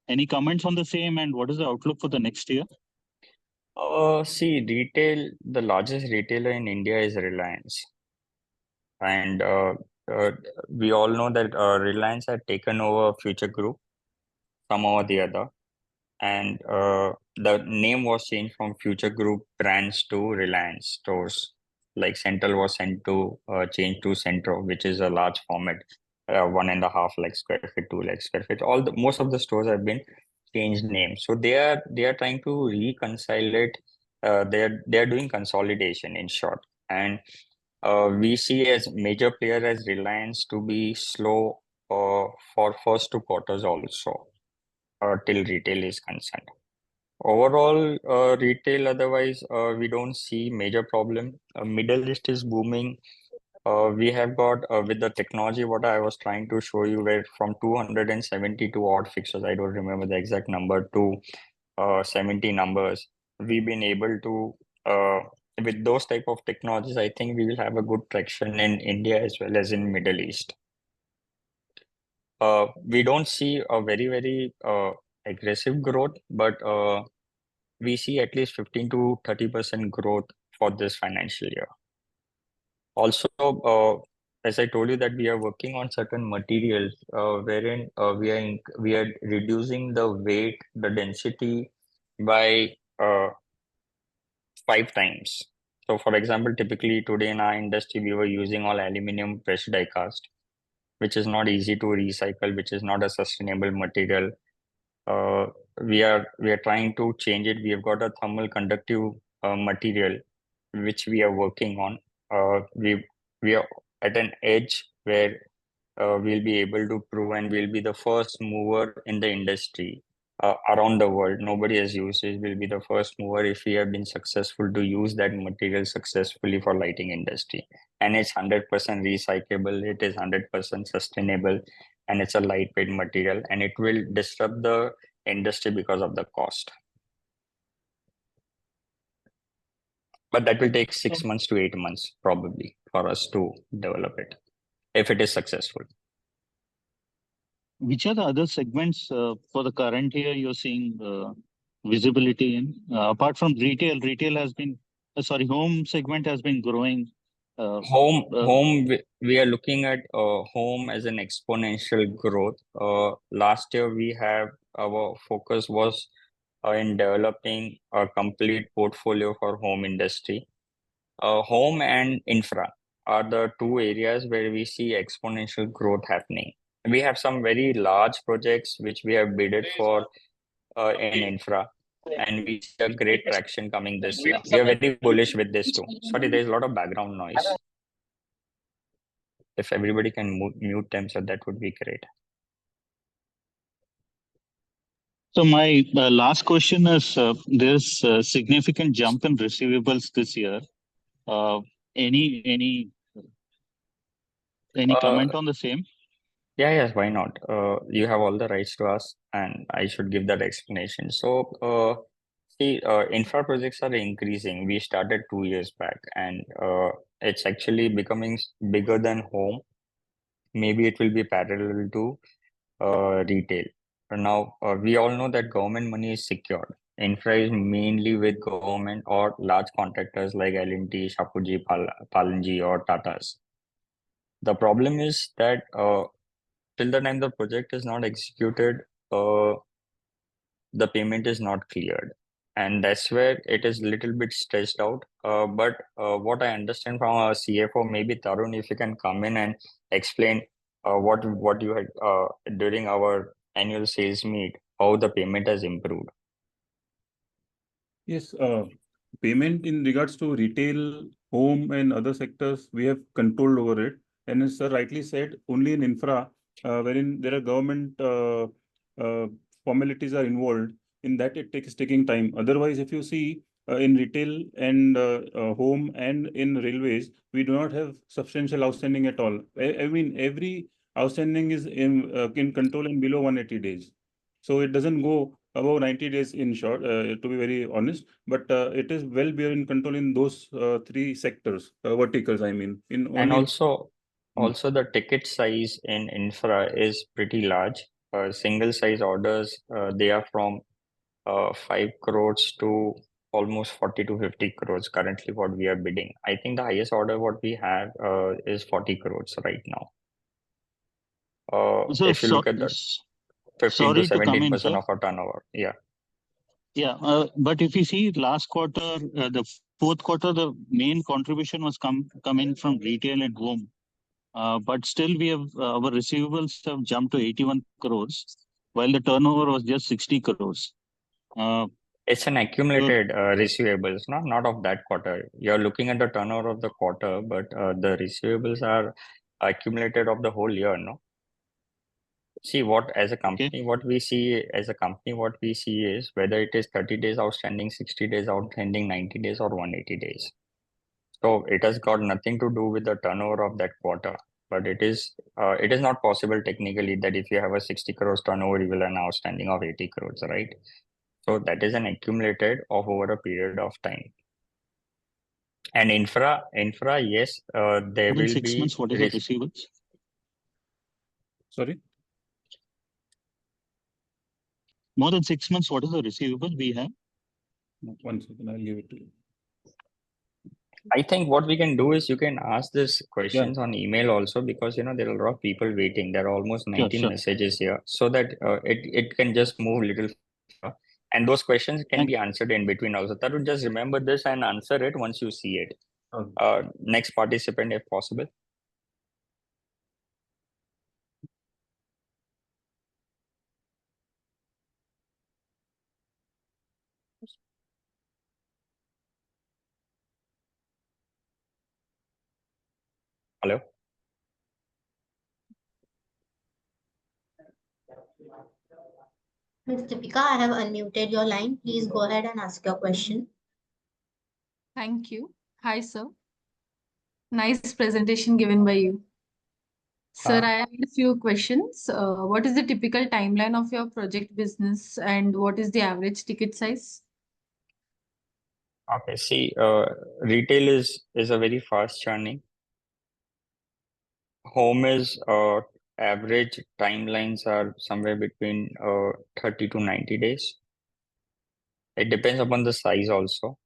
Any comments on the same, and what is the outlook for the next year? See, retail, the largest retailer in India is Reliance. And we all know that Reliance had taken over Future Group somehow or the other. And the name was changed from Future Group brands to Reliance stores. Like Central was sent to change to Centro, which is a large format, 1.5 lakh square feet, 2 lakh square feet. Most of the stores have been changed names. So they are trying to reconcile it. They're doing consolidation in short. And we see as major player as Reliance to be slow for first 2 quarters also till retail is concerned. Overall, retail otherwise we don't see major problem. Middle East is booming. We have got with the technology what I was trying to show you where from 272 odd fixtures, I don't remember the exact number, to 70 numbers. We've been able to with those type of technologies, I think we will have a good traction in India as well as in Middle East. We don't see a very aggressive growth, but we see at least 15 to 30% growth for this financial year. Also, as I told you that we are working on certain materials wherein we are reducing the weight, the density by 5 times. So for example, typically today in our industry, we were using all aluminum pressed die cast, which is not easy to recycle, which is not a sustainable material. We are trying to change it. We have got a thermal conductive material, which we are working on. We are at an edge where we'll be able to prove, and we'll be the first mover in the industry around the world. Nobody has used it. We'll be the first mover if we have been successful to use that material successfully for lighting industry. And it's 100% recyclable. It is 100% sustainable, and it's a lightweight material, and it will disrupt the industry because of the cost. But that will take 6 months to 8 months probably for us to develop it if it is successful. Which are the other segments for the current year you're seeing visibility in? Apart from retail has been, home segment has been growing. Home, we are looking at home as an exponential growth. Last year our focus was in developing a complete portfolio for home industry. Home and infra are the 2 areas where we see exponential growth happening. We have some very large projects which we have bidded for in infra, and we see a great traction coming this year. We are very bullish with this too. Sorry, there's a lot of background noise. If everybody can mute them, so that would be great. So my last question is, there's a significant jump in receivables this year. Any comment on the same? Yes, why not? You have all the rights to ask, and I should give that explanation. So, see, infra projects are increasing. We started 2 years back, and It's actually becoming bigger than home. Maybe it will be parallel to retail. Now, we all know that government money is secured. Infra is mainly with government or large contractors like L&T, Shapoorji, Palanji or Tatas. The problem is that till the time the project is not executed, the payment is not cleared. And that's where it is a little bit stressed out. But what I understand from our CFO, maybe Tarun, if you can come in and explain what you had during our annual sales meet, how the payment has improved. Yes, payment in regards to retail, home, and other sectors, we have control over it. And as sir rightly said, only in infra, wherein there are government uh, formalities are involved, in that it takes taking time. Otherwise, if you see in retail and home and in railways, we do not have substantial outstanding at all. I mean, every outstanding is in control in below 180 days. So it doesn't go above 90 days in short, to be very honest, but it is well beyond control in those three sectors, verticals, I mean, in And only. also the ticket size in infra is pretty large. Single size orders, they are from 5 crores to almost 40 to 50 crores currently what we are bidding. I think the highest order what we have is 40 crores right now. So, If you look at the 15 to sorry to come in, 17% sir. of our turnover. Yeah. Yeah, but if you see last quarter, the fourth quarter, the main contribution was coming from retail and home. But still, we have our receivables have jumped to 81 crores, while the turnover was just 60 crores. It's an accumulated receivables, not of that quarter. You're looking at the turnover of the quarter, but the receivables are accumulated of the whole year, no? See, what as a company, what we see is whether it is 30 days outstanding, 60 days outstanding, 90 days, or 180 days. So it has got nothing to do with the turnover of that quarter. But it is not possible technically that if you have a 60 crores turnover, you will have an outstanding of 80 crores, right? So that is an accumulated of over a period of time. And infra, yes, there More than will 6 be months, what is the receivables? Sorry? More than 6 months, what is the receivable we have? 1 second, I'll give it to you. I think what we can do is you can ask these questions on email also, because there are a lot of people waiting. There are almost 19 messages here, so that it can just move little faster. And those questions can be answered in between also. Tarun, just remember this and answer it once you see it. Next participant, if possible. Hello. Ms. Deepika, I have unmuted your line. Please go ahead and ask your question. Thank you. Hi, sir. Nice presentation given by you. Sir, I have a few questions. What is the typical timeline of your project business and what is the average ticket size? Okay, see, retail is a very fast churning. Home is average timelines are somewhere between 30 to 90 days. It depends upon the size also.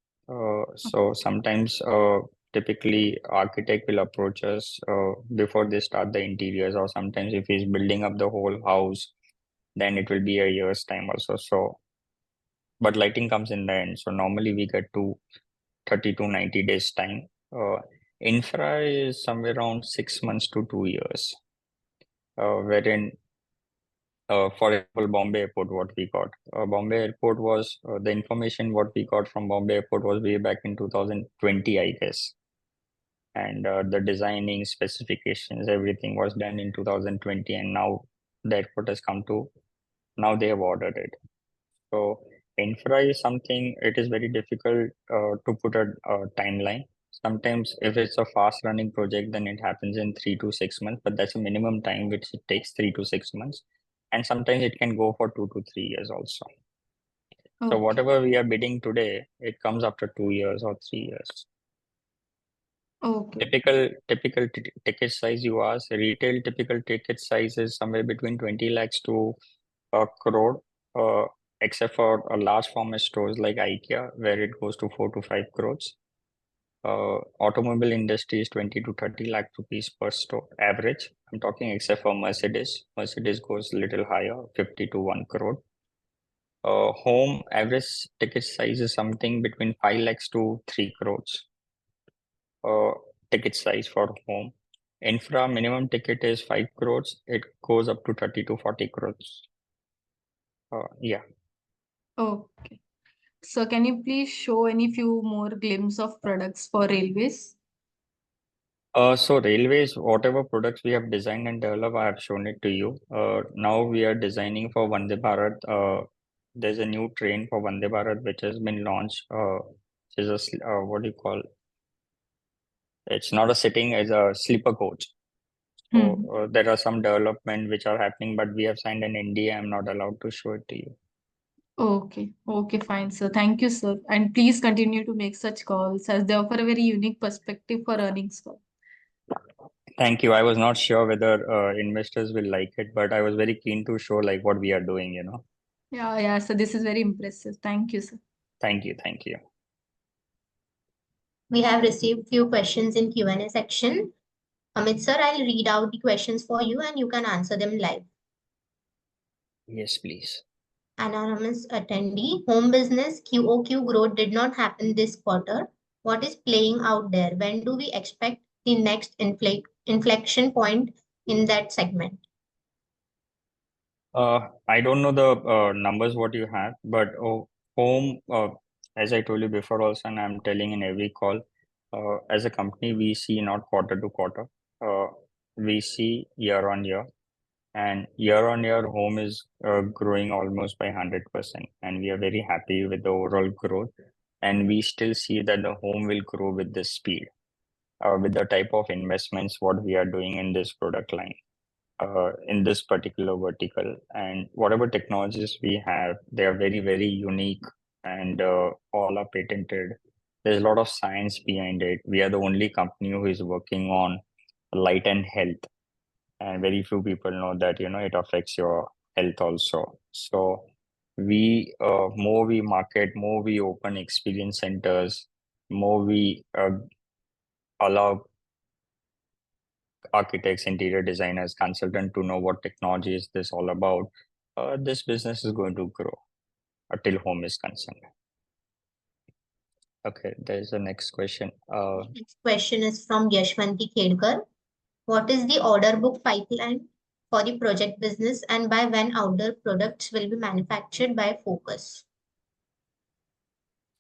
So sometimes typically architect will approach us before they start the interiors, or sometimes if he's building up the whole house, then it will be a year's time also. So, but lighting comes in the end. So normally we get to 30 to 90 days time. Infra is somewhere around 6 months to 2 years, wherein for example, Bombay Airport, what we got. Bombay Airport was the information what we got from Bombay Airport was way back in 2020, I guess. And the designing specifications, everything was done in 2020, and now the airport has come to, now they have ordered it. So infra is something, it is very difficult to put a timeline. Sometimes if it's a fast running project, then it happens in 3 to 6 months, but that's a minimum time which it takes 3 to 6 months. And sometimes it can go for 2 to 3 years also. Okay. So whatever we are bidding today, it comes after 2 years or 3 years. Okay. Typical ticket size you ask. Retail typical ticket size is somewhere between 20 lakhs to a crore, except for a large format stores like IKEA, where it goes to 4 to 5 crores. Automobile industry is 20 to 30 lakh rupees per store average. I'm talking except for Mercedes. Mercedes goes a little higher, 50 to 1 crore. Home average ticket size is something between 5 lakhs to 3 crores. Ticket size for home. Infra minimum ticket is 5 crores. It goes up to 30 to 40 crores. Yeah. Okay. So can you please show any few more glimpse of products for railways? So railways, whatever products we have designed and developed, I have shown it to you. Now we are designing for Vande Bharat. There's a new train for Vande Bharat which has been launched. Which is what do you call? It's not a sitting, it's a sleeper coach. So there are some development which are happening, but we have signed an NDA. I'm not allowed to show it to you. Okay. Okay, fine, sir. Thank you, sir. And please continue to make such calls as they offer a very unique perspective for earnings call. Thank you. I was not sure whether investors will like it, but I was very keen to show like what we are doing, you know. Yeah. So this is very impressive. Thank you, sir. Thank you. Thank you. We have received few questions in Q&A section. Amit sir, I'll read out the questions for you and you can answer them live. Yes, please. Anonymous attendee, home business QOQ growth did not happen this quarter. What is playing out there? When do we expect the next inflection point in that segment? I don't know the numbers what you have, but home, as I told you before also, and I'm telling in every call, as a company, we see not quarter to quarter, we see year on year, and year on year, home is growing almost by 100%, and we are very happy with the overall growth, and we still see that the home will grow with this speed, with the type of investments what we are doing in this product line. In this particular vertical, and whatever technologies we have, they are very, very unique and all are patented. There's a lot of science behind it. We are the only company who is working on light and health, and very few people know that, you know, it affects your health also. So we more we market, more we open experience centers, more we allow architects, interior designers, consultant to know what technology is this all about, this business is going to grow till home is concerned. Okay, there's the next question. Next question is from Yashwanti Khedkar. What is the order book pipeline for the project business and by when outdoor products will be manufactured by Focus?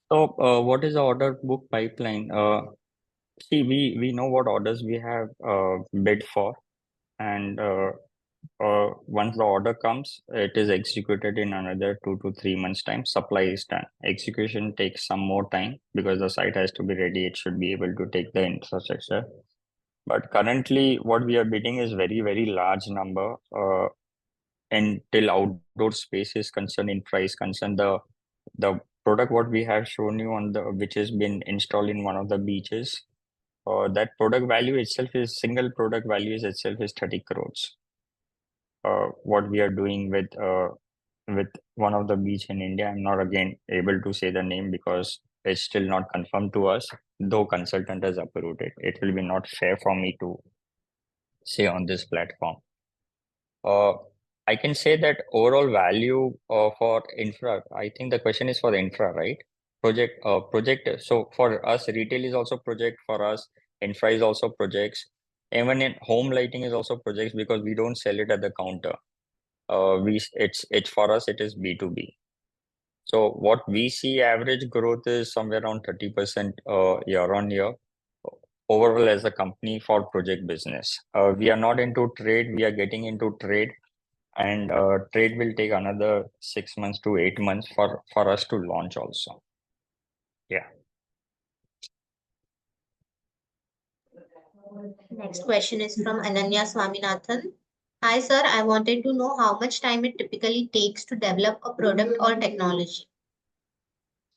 So what is the order book pipeline? See, we know what orders we have bid for, and once the order comes, it is executed in another 2 to 3 months time. Supply is done. Execution takes some more time because the site has to be ready. It should be able to take the infrastructure. But currently, what we are bidding is very, very large number. Until outdoor space is concerned, infra is concerned, the product what we have shown you on the which has been installed in one of the beaches, that product value itself is single product value is itself is 30 crores. What we are doing with one of the beach in India, I'm not again able to say the name because it's still not confirmed to us, though consultant has approved it. It will be not fair for me to say on this platform. I can say that overall value for infra, I think the question is for the infra, right? Project. So for us, retail is also project. For us, infra is also projects. Even in home lighting is also projects because we don't sell it at the counter. It's for us, it is B2B. So what we see average growth is somewhere around 30% year on year overall as a company for project business. We are not into trade, we are getting into trade, and trade will take another 6 months to 8 months for us to launch also. Yeah. Next question is from Ananya Swaminathan. Hi sir, I wanted to know how much time it typically takes to develop a product or technology.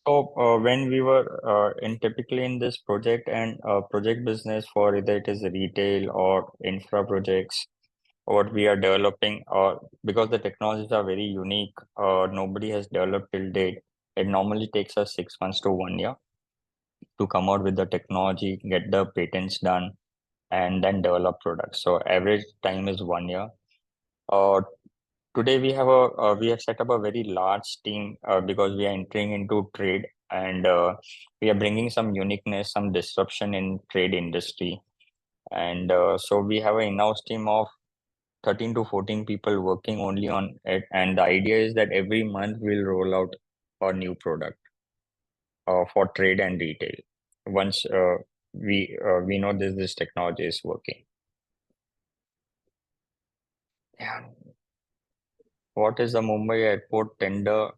So when we were typically in this project and project business for either it is retail or infra projects, what we are developing, because the technologies are very unique, nobody has developed till date. It normally takes us 6 months to 1 year to come out with the technology, get the patents done, and then develop products. So average time is 1 year. Today we have set up a very large team because we are entering into trade, and we are bringing some uniqueness, some disruption in trade industry. And so we have an in-house team of 13 to 14 people working only on it. And the idea is that every month we'll roll out a new product for trade and retail. Once we know this technology is working. Yeah. What is the Mumbai airport tender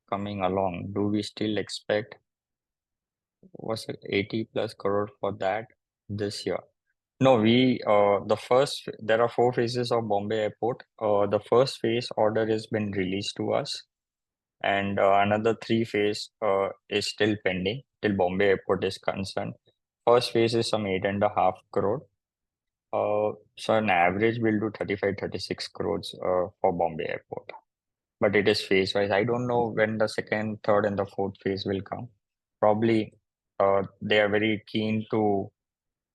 coming along? Do we still expect was it 80 plus crore for that this year? No, there are 4 phases of Bombay Airport. The first phase order has been released to us, and another 3 phase is still pending till Bombay Airport is concerned. First phase is some 8.5 crore. So on average, we'll do 35-36 crores for Bombay Airport. But it is phase wise. I don't know when the second, third, and the fourth phase will come. Probably they are very keen to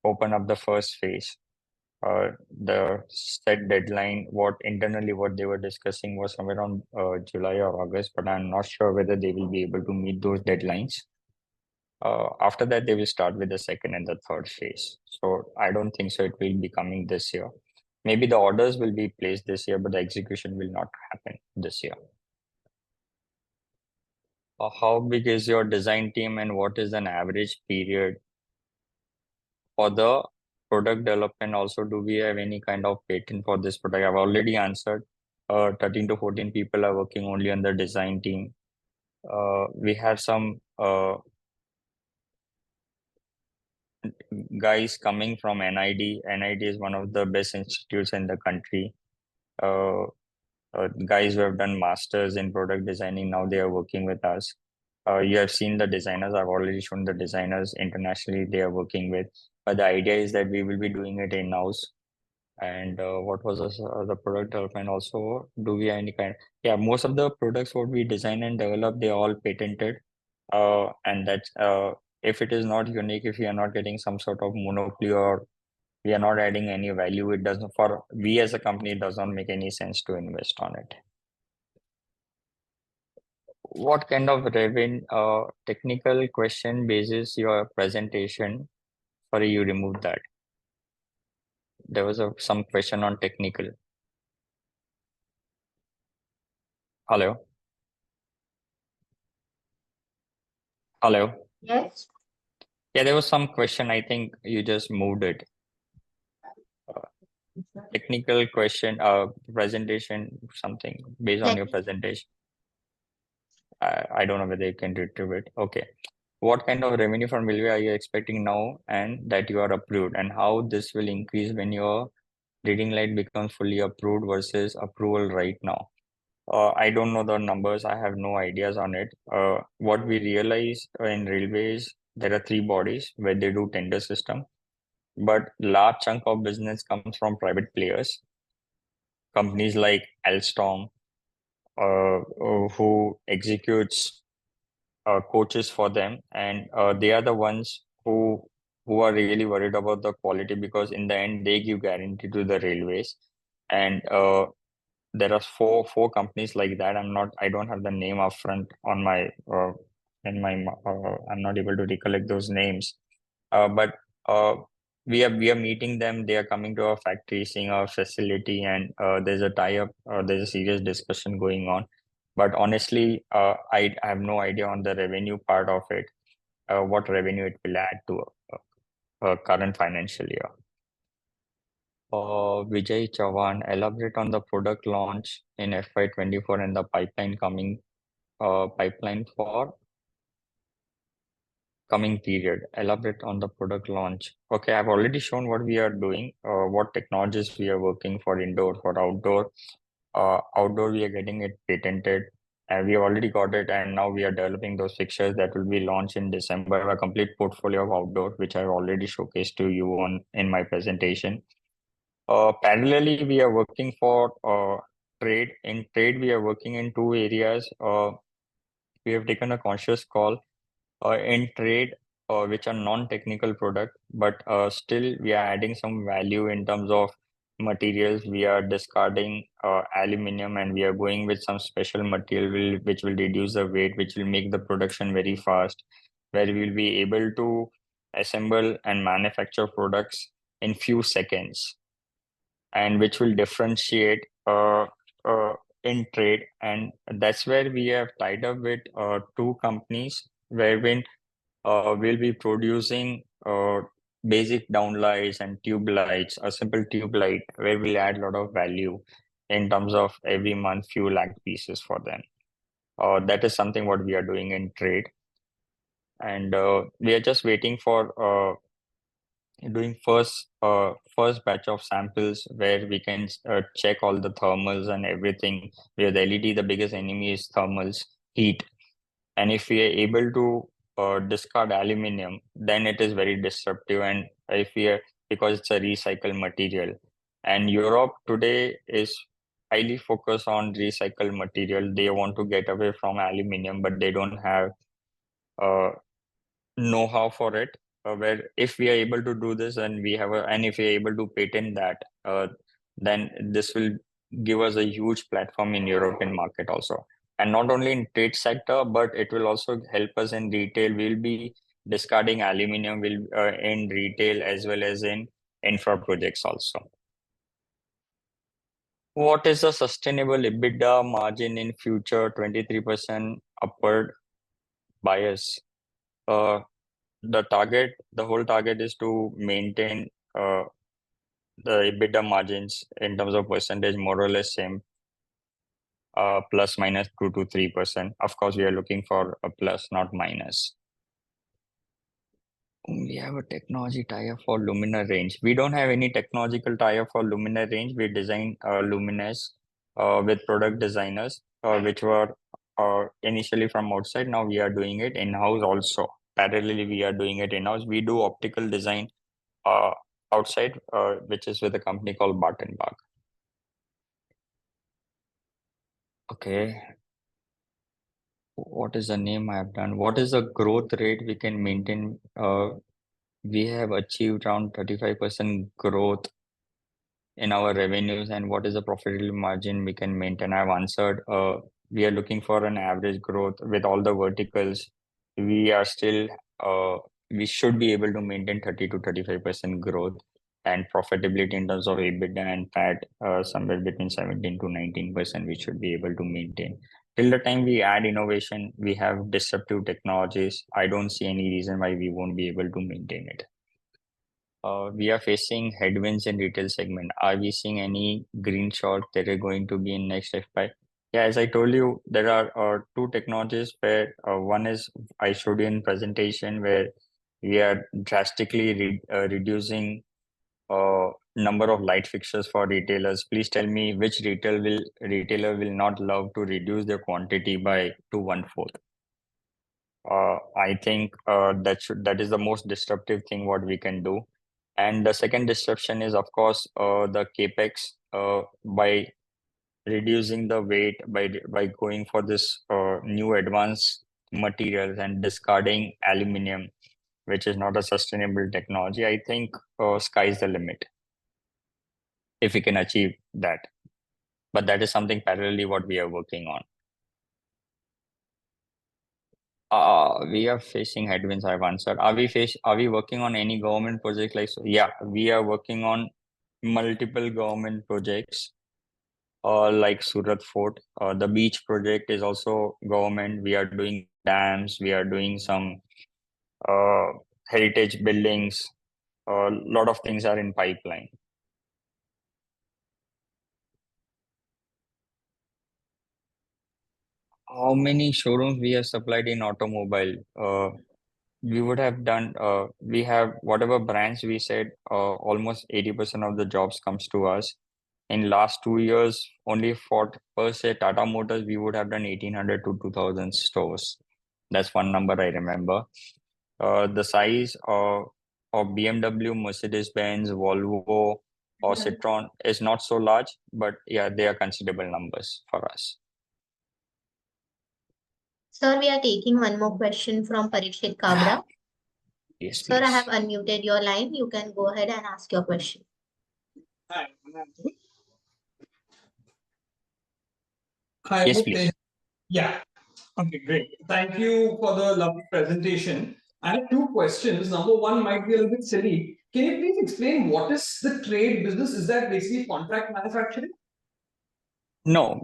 open up the first phase. The set deadline, what they were discussing was somewhere around July or August, but I'm not sure whether they will be able to meet those deadlines. After that, they will start with the second and the third phase. So I don't think so it will be coming this year. Maybe the orders will be placed this year, but the execution will not happen this year. How big is your design team and what is an average period for the product development? Also, do we have any kind of patent for this product? I've already answered. 13 to 14 people are working only on the design team. We have some guys coming from NID. NID is one of the best institutes in the country. Guys who have done masters in product designing, now they are working with us. You have seen the designers. I've already shown the designers internationally they are working with. But the idea is that we will be doing it in-house. And what was the product development also? Do we have any kind? Yeah, most of the products what we design and develop, they all patented. And that's if it is not unique, if we are not getting some sort of monopoly or we are not adding any value, it doesn't for we as a company, it does not make any sense to invest on it. What kind of technical question basis your presentation? Sorry, you removed that. There was some question on technical. Hello. Hello. Yes. Yeah, there was some question. I think you just moved it. Technical question, presentation, something based on your presentation. I don't know whether you can retrieve it. Okay. What kind of revenue from railway are you expecting now and that you are approved, and how this will increase when your reading light becomes fully approved versus approval right now? I don't know the numbers. I have no ideas on it. What we realize in railways, there are 3 bodies where they do tender system, but large chunk of business comes from private players, companies like Alstom, who executes coaches for them, and they are the ones who are really worried about the quality, because in the end they give guarantee to the railways. And there are four companies like that. I don't have the name upfront on my I'm not able to recollect those names. But we are meeting them. They are coming to our factory, seeing our facility, and there's a tie-up. There's a serious discussion going on. But honestly, I have no idea on the revenue part of it, what revenue it will add to current financial year. Vijay Chavan, elaborate on the product launch in FY24 and the pipeline for coming period. Elaborate on the product launch. Okay, I've already shown what we are doing, what technologies we are working for indoor, for outdoor. Outdoor, we are getting it patented, and we already got it, and now we are developing those fixtures that will be launched in December. A complete portfolio of outdoor, which I've already showcased to you in my presentation. Parallelly, we are working for trade. In trade, we are working in two areas. We have taken a conscious call in trade, which are non-technical product, but still we are adding some value in terms of materials. We are discarding aluminum, and we are going with some special material which will reduce the weight, which will make the production very fast, where we will be able to assemble and manufacture products in few seconds, and which will differentiate uh, in trade. And that's where we have tied up with two companies, wherein we'll be producing basic downlights and tube lights, a simple tube light, where we'll add a lot of value in terms of every month few lakh pieces for them. That is something what we are doing in trade. And we are just waiting for doing first batch of samples, where we can check all the thermals and everything. Where the LED, the biggest enemy is thermals, heat. And if we are able to discard aluminum, then it is very disruptive. And if we are, because it's a recycled material, and Europe today is highly focused on recycled material. They want to get away from aluminum, but they don't have uh, know-how for it. Where if we are able to do this, and if we are able to patent that, then this will give us a huge platform in European market also. And not only in trade sector, but it will also help us in retail. We'll be discarding aluminum in retail as well as in infra projects also. What is the sustainable EBITDA margin in future? 23% upward bias. The whole target is to maintain the EBITDA margins in terms of percentage, more or less same, plus minus 2 to 3%. Of course, we are looking for a plus, not minus. We have a technology tie-up for luminaire range. We don't have any technological tie-up for luminaire range. We design luminaires with product designers, which were initially from outside. Now we are doing it in-house also. Parallelly, we are doing it in-house. We do optical design outside, which is with a company called Barton Park. Okay. What is the name I have done? What is the growth rate we can maintain? We have achieved around 35% growth in our revenues, and what is the profitability margin we can maintain? I've answered. We are looking for an average growth with all the verticals. We are still, we should be able to maintain 30 to 35% growth, and profitability in terms of EBITDA and PAT, somewhere between 17 to 19%, we should be able to maintain. Till the time we add innovation, we have disruptive technologies. I don't see any reason why we won't be able to maintain it. We are facing headwinds in retail segment. Are we seeing any green shot that are going to be in next FY? Yeah, as I told you, there are two technologies where one is I showed you in presentation, where we are drastically reducing number of light fixtures for retailers. Please tell me which retailer will not love to reduce their quantity by to 1/4. I think that is the most disruptive thing what we can do. And the second disruption is, of course, the capex, by reducing the weight, by going for this new advanced materials and discarding aluminum, which is not a sustainable technology. I think sky's the limit if we can achieve that. But that is something parallelly what we are working on. We are facing headwinds, I've answered. Are we working on any government project like so? Yeah, we are working on multiple government projects, like Surat Fort. The beach project is also government. We are doing dams, we are doing some heritage buildings. A lot of things are in pipeline. How many showrooms we have supplied in automobile? We would have done, we have whatever brands we said, almost 80% of the jobs comes to us. In last 2 years, only for per se Tata Motors, we would have done 1,800 to 2,000 stores. That's one number I remember. The size of BMW, Mercedes-Benz, Volvo, or Citroen is not so large, but yeah, they are considerable numbers for us. Sir, we are taking one more question from Parikshit Kabra. Yes, Sir, I have please. unmuted your line. You can go ahead and ask your question. Hi. Hi. Yes, please. Yeah. Okay, great. Thank you for the lovely presentation. I have two questions. Number one might be a little bit silly. Can you please explain what is the trade business? Is that basically contract manufacturing? No,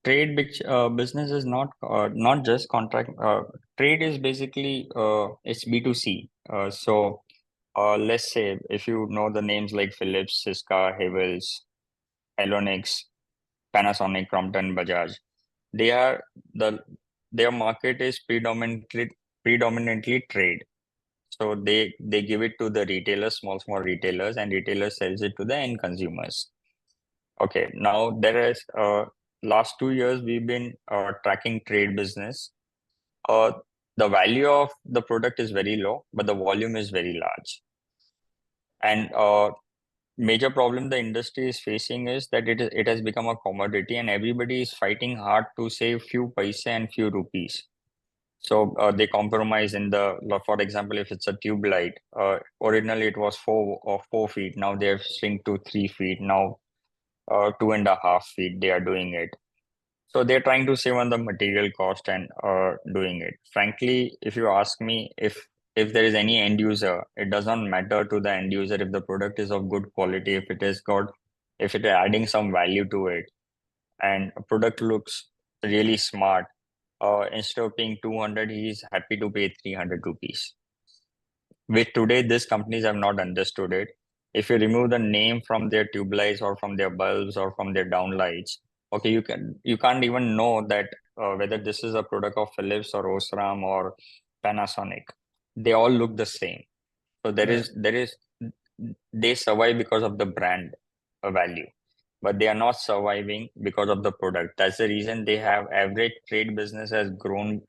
business is not just contract. Trade is basically it's B2C. Let's say if you know the names like Philips, Cisco, Havells, Elonix, Panasonic, Crompton, Bajaj, their market is predominantly trade. So they give it to the retailers, small retailers, and retailers sells it to the end consumers. Okay, now there is last 2 years we've been tracking trade business. The value of the product is very low, but the volume is very large. And major problem the industry is facing is that it has become a commodity, and everybody is fighting hard to save few paise and few rupees. So they compromise in for example, if it's a tube light, originally it was 4 feet, now they've shrink to 3 feet, now 2.5 feet they are doing it. So they're trying to save on the material cost and doing it. Frankly, if you ask me, if there is any end user, it doesn't matter to the end user if the product is of good quality, if it is adding some value to it, and a product looks really smart. Instead of paying 200, he is happy to pay 300 rupees. Which today these companies have not understood it. If you remove the name from their tube lights or from their bulbs or from their downlights, okay, you can't even know that whether this is a product of Philips or Osram or Panasonic. They all look the same. So they survive because of the brand value, but they are not surviving because of the product. That's the reason they have average trade business has degrown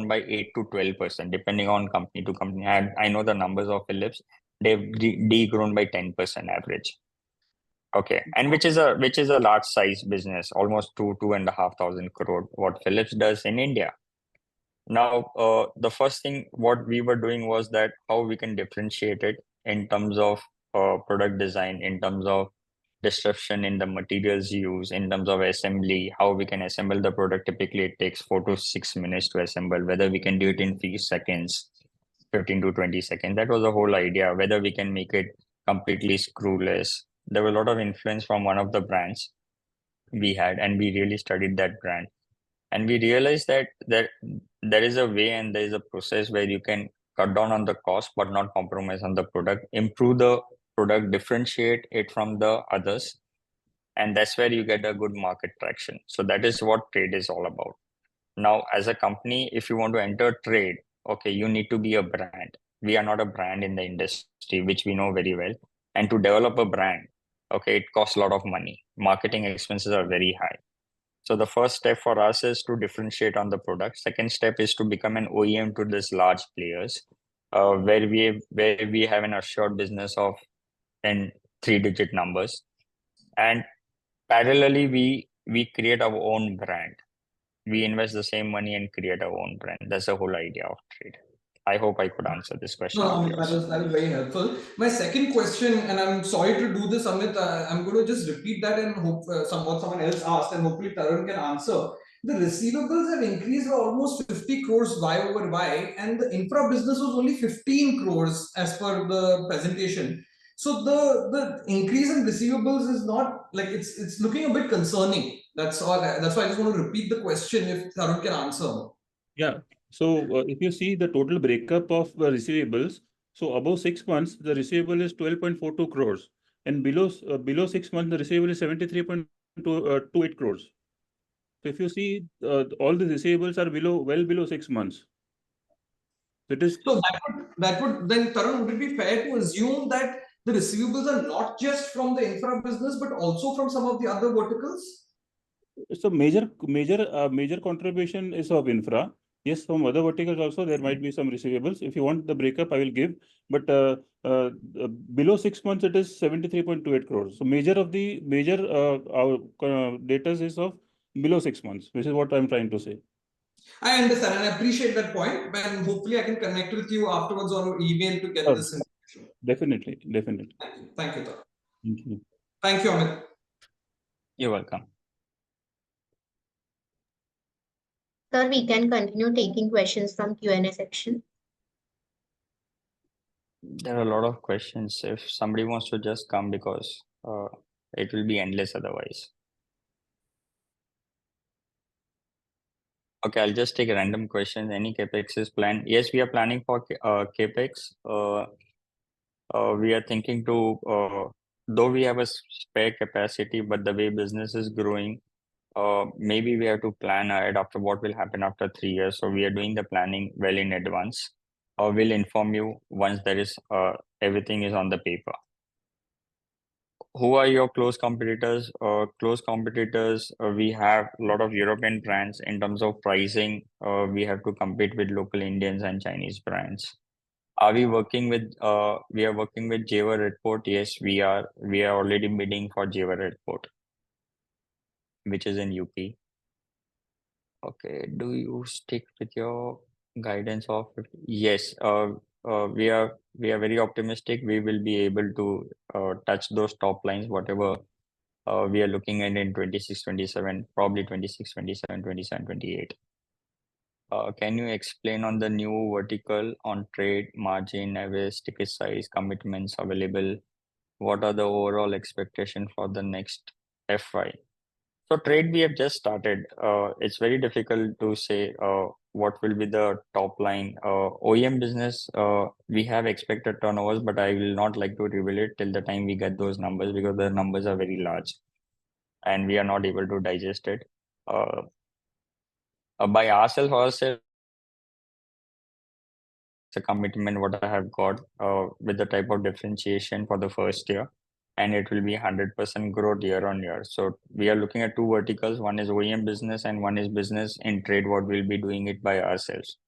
by 8 to 12%, depending on company to company. I know the numbers of Philips, they've degrown by 10% average. Okay, and which is a large size business, almost 2,500 crore, what Philips does in India. Now, the first thing what we were doing was that how we can differentiate it in terms of product design, in terms of description, in the materials used, in terms of assembly, how we can assemble the product. Typically, it takes 4 to 6 minutes to assemble, whether we can do it in few seconds, 15 to 20 seconds. That was the whole idea, whether we can make it completely screwless. There was a lot of influence from one of the brands we had, and we really studied that brand. And we realized that there is a way and there is a process where you can cut down on the cost but not compromise on the product, improve the product, differentiate it from the others, and that's where you get a good market traction. So that is what trade is all about. Now, as a company, if you want to enter trade, okay, you need to be a brand. We are not a brand in the industry, which we know very well. And to develop a brand, okay, it costs a lot of money. Marketing expenses are very high. So the first step for us is to differentiate on the product. Second step is to become an OEM to these large players, where we have an assured business of in 3-digit numbers, and parallelly we create our own brand. We invest the same money and create our own brand. That's the whole idea of trade. I hope I could answer this question. No, that was very helpful. My second question, and I'm sorry to do this, Amit, I'm going to just repeat that and hope what someone else asked, and hopefully Tarun can answer. The receivables have increased by almost 50 crores Y over Y, and the infra business was only 15 crores as per the presentation. So the increase in receivables is not like it's looking a bit concerning. That's all. That's why I just want to repeat the question if Tarun can answer. Yeah. So if you see the total breakup of receivables, so above 6 months, the receivable is 12.42 crores. And below 6 months, the receivable is 73.28 crores. So if you see, all the receivables are well below 6 months. So it is. So that would then, Tarun, would it be fair to assume that the receivables are not just from the infra business, but also from some of the other verticals? So major contribution is of infra. Yes, from other verticals also there might be some receivables. If you want the breakup, I will give. But below 6 months, it is 73.28 crores. So major our data is of below 6 months, which is what I'm trying to say. I understand and I appreciate that point. And hopefully I can connect with you afterwards on email to get this information. Definitely. Thank you, sir. Thank you. Thank you, Amit. You're welcome. Sir, we can continue taking questions from Q&A section. There are a lot of questions. If somebody wants to just come, because it will be endless otherwise. Okay, I'll just take random questions. Any capex is planned? Yes, we are planning for capex. We are thinking to, though we have a spare capacity, but the way business is growing, maybe we have to plan ahead after what will happen after 3 years. So we are doing the planning well in advance. We'll inform you once there is everything is on the paper. Who are your close competitors? Close competitors, we have a lot of European brands. In terms of pricing, we have to compete with local Indians and Chinese brands. Are we working with, we are working with Jaywar Airport? Yes, we are. We are already bidding for Jaywar Airport, which is in UP. Okay, do you stick with your guidance of? Yes, we are very optimistic. We will be able to touch those top lines, whatever we are looking at in 26, 27, probably 26, 27, 27, 28. Can you explain on the new vertical on trade, margin, average ticket size, commitments available? What are the overall expectation for the next FY? So trade, we have just started. It's very difficult to say what will be the top line. OEM business, we have expected turnovers, but I will not like to reveal it till the time we get those numbers, because the numbers are very large and we are not able to digest it. By ourselves, it's a commitment what I have got with the type of differentiation for the first year, and it will be 100% growth year on year. So we are looking at two verticals. One is OEM business and one is business in trade, what we'll be doing it by ourselves.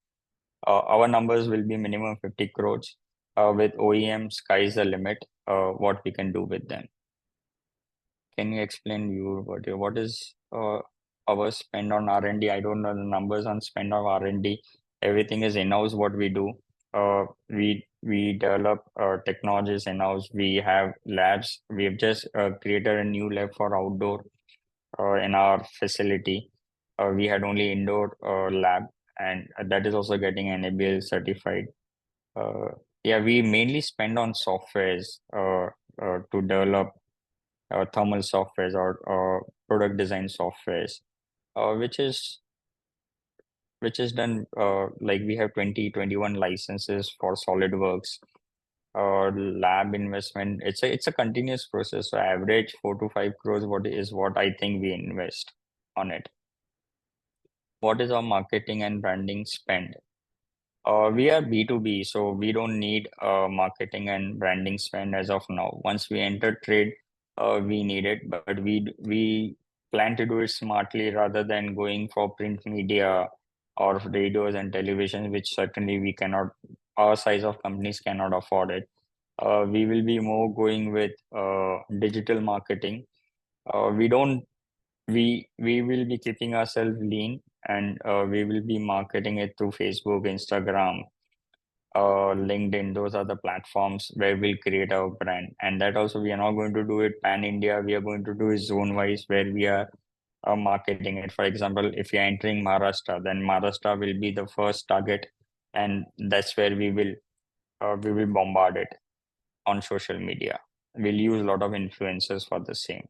Our numbers will be minimum 50 crores. With OEM, sky's the limit, what we can do with them. Can you explain what is our spend on R&D? I don't know the numbers on spend on R&D. Everything is in-house what we do. We develop technologies in-house. We have labs. We have just created a new lab for outdoor in our facility. We had only indoor lab, and that is also getting NABL certified. Yeah, we mainly spend on softwares to develop thermal softwares or product design softwares, which is done like we have 21 licenses for SolidWorks. Lab investment, it's a continuous process. So average 4 to 5 crores what I think we invest on it. What is our marketing and branding spend? We are B2B, so we don't need marketing and branding spend as of now. Once we enter trade, we need it, but we plan to do it smartly rather than going for print media or radios and television, which certainly we cannot, our size of companies cannot afford it. We will be more going with digital marketing. We will be keeping ourselves lean, and we will be marketing it through Facebook, Instagram, LinkedIn. Those are the platforms where we'll create our brand. And that also, we are not going to do it pan India. We are going to do it zone wise, where we are marketing it. For example, if you're entering Maharashtra, then Maharashtra will be the first target, and that's where we will bombard it on social media. We'll use a lot of influencers for the same.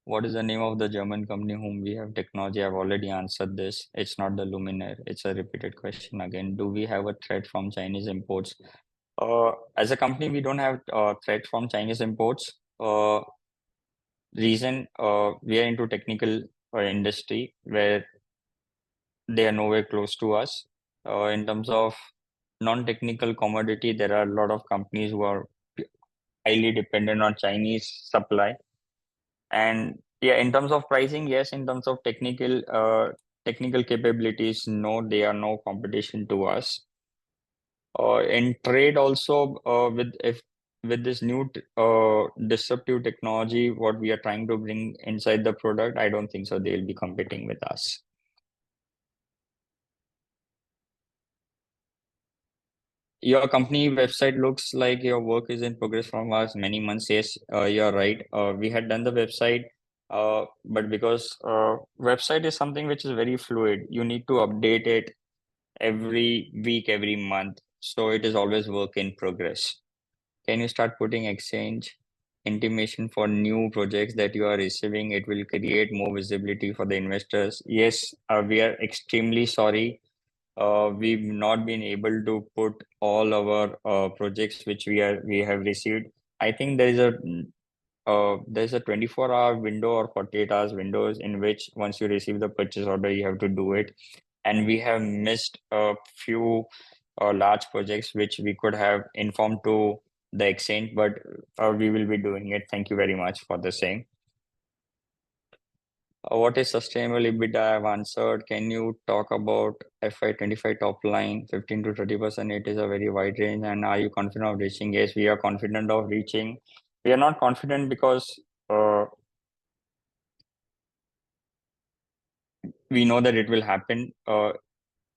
What is the name of the German company whom we have technology? I've already answered this. It's not the Luminaire. It's a repeated question again. Do we have a threat from Chinese imports? As a company, we don't have threat from Chinese imports. Reason, we are into technical industry where they are nowhere close to us. In terms of non-technical commodity, there are a lot of companies who are highly dependent on Chinese supply. And yeah, in terms of pricing, yes. In terms of technical capabilities, no, they are no competition to us. In trade also, with this new disruptive technology, what we are trying to bring inside the product, I don't think so they'll be competing with us. Your company website looks like your work is in progress from us many months. Yes, you're right. We had done the website, but because website is something which is very fluid, you need to update it every week, every month. So it is always work in progress. Can you start putting exchange intimation for new projects that you are receiving? It will create more visibility for the investors. Yes, we are extremely sorry. We've not been able to put all our projects which we have received. I think there's a 24-hour window or 48 hours windows in which once you receive the purchase order, you have to do it. And we have missed a few large projects which we could have informed to the exchange, but we will be doing it. Thank you very much for the same. What is sustainable EBITDA? I've answered. Can you talk about FY25 top line, 15 to 30%? It is a very wide range. And are you confident of reaching? Yes, we are confident of reaching. We are not confident because we know that it will happen.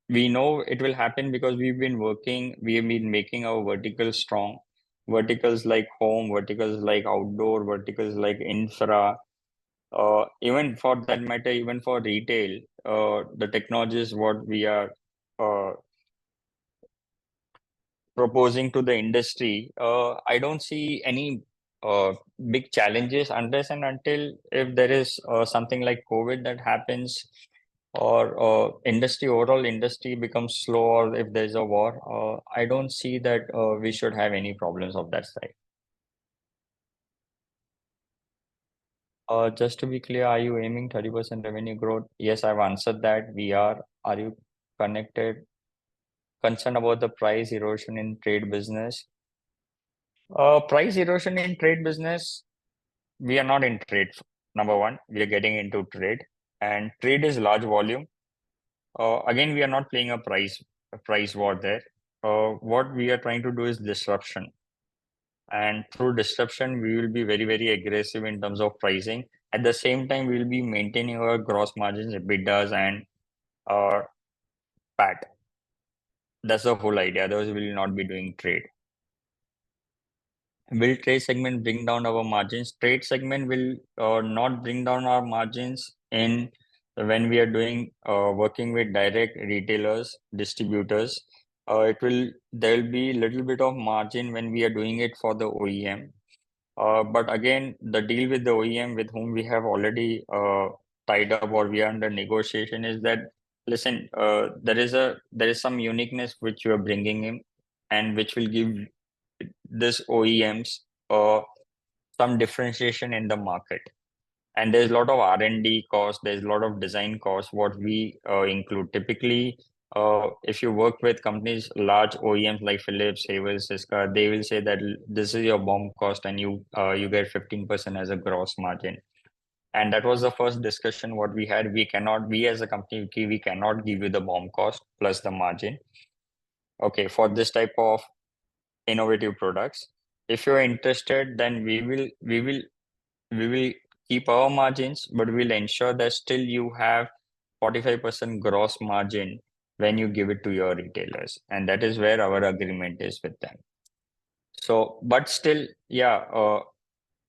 We know it will happen because we have been making our verticals strong. Verticals like home, verticals like outdoor, verticals like infra. Even for that matter, even for retail, the technology is what we are proposing to the industry. I don't see any big challenges unless and until if there is something like COVID that happens, or overall industry becomes slow, or if there's a war. I don't see that we should have any problems of that side. Just to be clear, are you aiming 30% revenue growth? Yes, I've answered that. We are. Are you concerned about the price erosion in trade business? Price erosion in trade business, we are not in trade. Number one, we are getting into trade, and trade is large volume. Again, we are not playing a price war there. What we are trying to do is disruption. And through disruption, we will be very, very aggressive in terms of pricing. At the same time, we will be maintaining our gross margins, EBITDAs, and PAT. That's the whole idea. Otherwise, we will not be doing trade. Will trade segment bring down our margins? Trade segment will not bring down our margins in when we are doing working with direct retailers, distributors. There will be a little bit of margin when we are doing it for the OEM. But again, the deal with the OEM with whom we have already tied up or we are under negotiation is that, listen, there is some uniqueness which you are bringing in, and which will give this OEMs some differentiation in the market. And there's a lot of R&D cost, there's a lot of design cost, what we include. Typically, if you work with companies, large OEMs like Philips, Havells, Cisco, they will say that this is your BOM cost and you get 15% as a gross margin. And that was the first discussion what we had. We as a company, we cannot give you the BOM cost plus the margin. Okay, for this type of innovative products. If you're interested, then we will keep our margins, but we'll ensure that still you have 45% gross margin when you give it to your retailers. And that is where our agreement is with them. So, but still, yeah,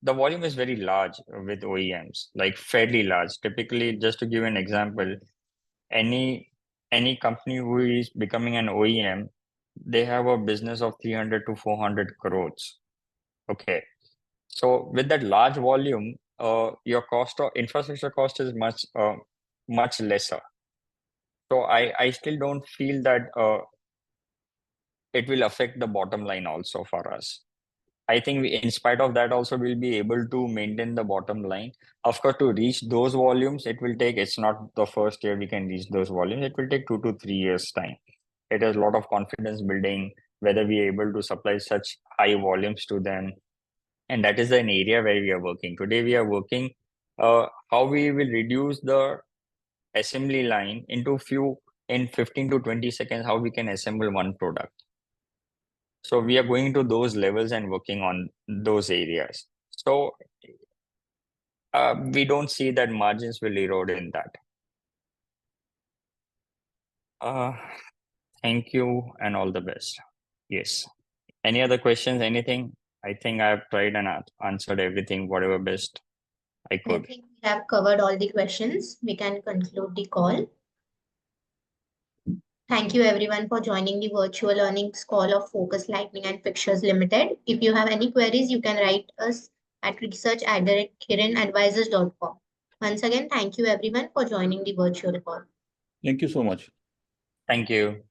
the volume is very large with OEMs, like fairly large. Typically, just to give an example, any company who is becoming an OEM, they have a business of 300 to 400 crores. Okay. So with that large volume, your cost of infrastructure cost is much lesser. So I still don't feel that it will affect the bottom line also for us. I think in spite of that also we'll be able to maintain the bottom line. Of course, to reach those volumes, it's not the first year we can reach those volumes. It will take 2 to 3 years time. It is a lot of confidence building, whether we are able to supply such high volumes to them. And that is an area where we are working. Today we are working how we will reduce the assembly line into in 15 to 20 seconds, how we can assemble one product. So we are going to those levels and working on those areas. So we don't see that margins will erode in that. Thank you and all the best. Yes. Any other questions? Anything? I think I've tried and answered everything, whatever best I I could. think we have covered all the questions. We can conclude the call. Thank you everyone for joining the virtual earnings call of Focus Lightning and Fixtures Limited. If you have any queries, you can write us at research@kirinadvisors.com. Once again, thank you everyone for joining the virtual call. Thank you so much. Thank you.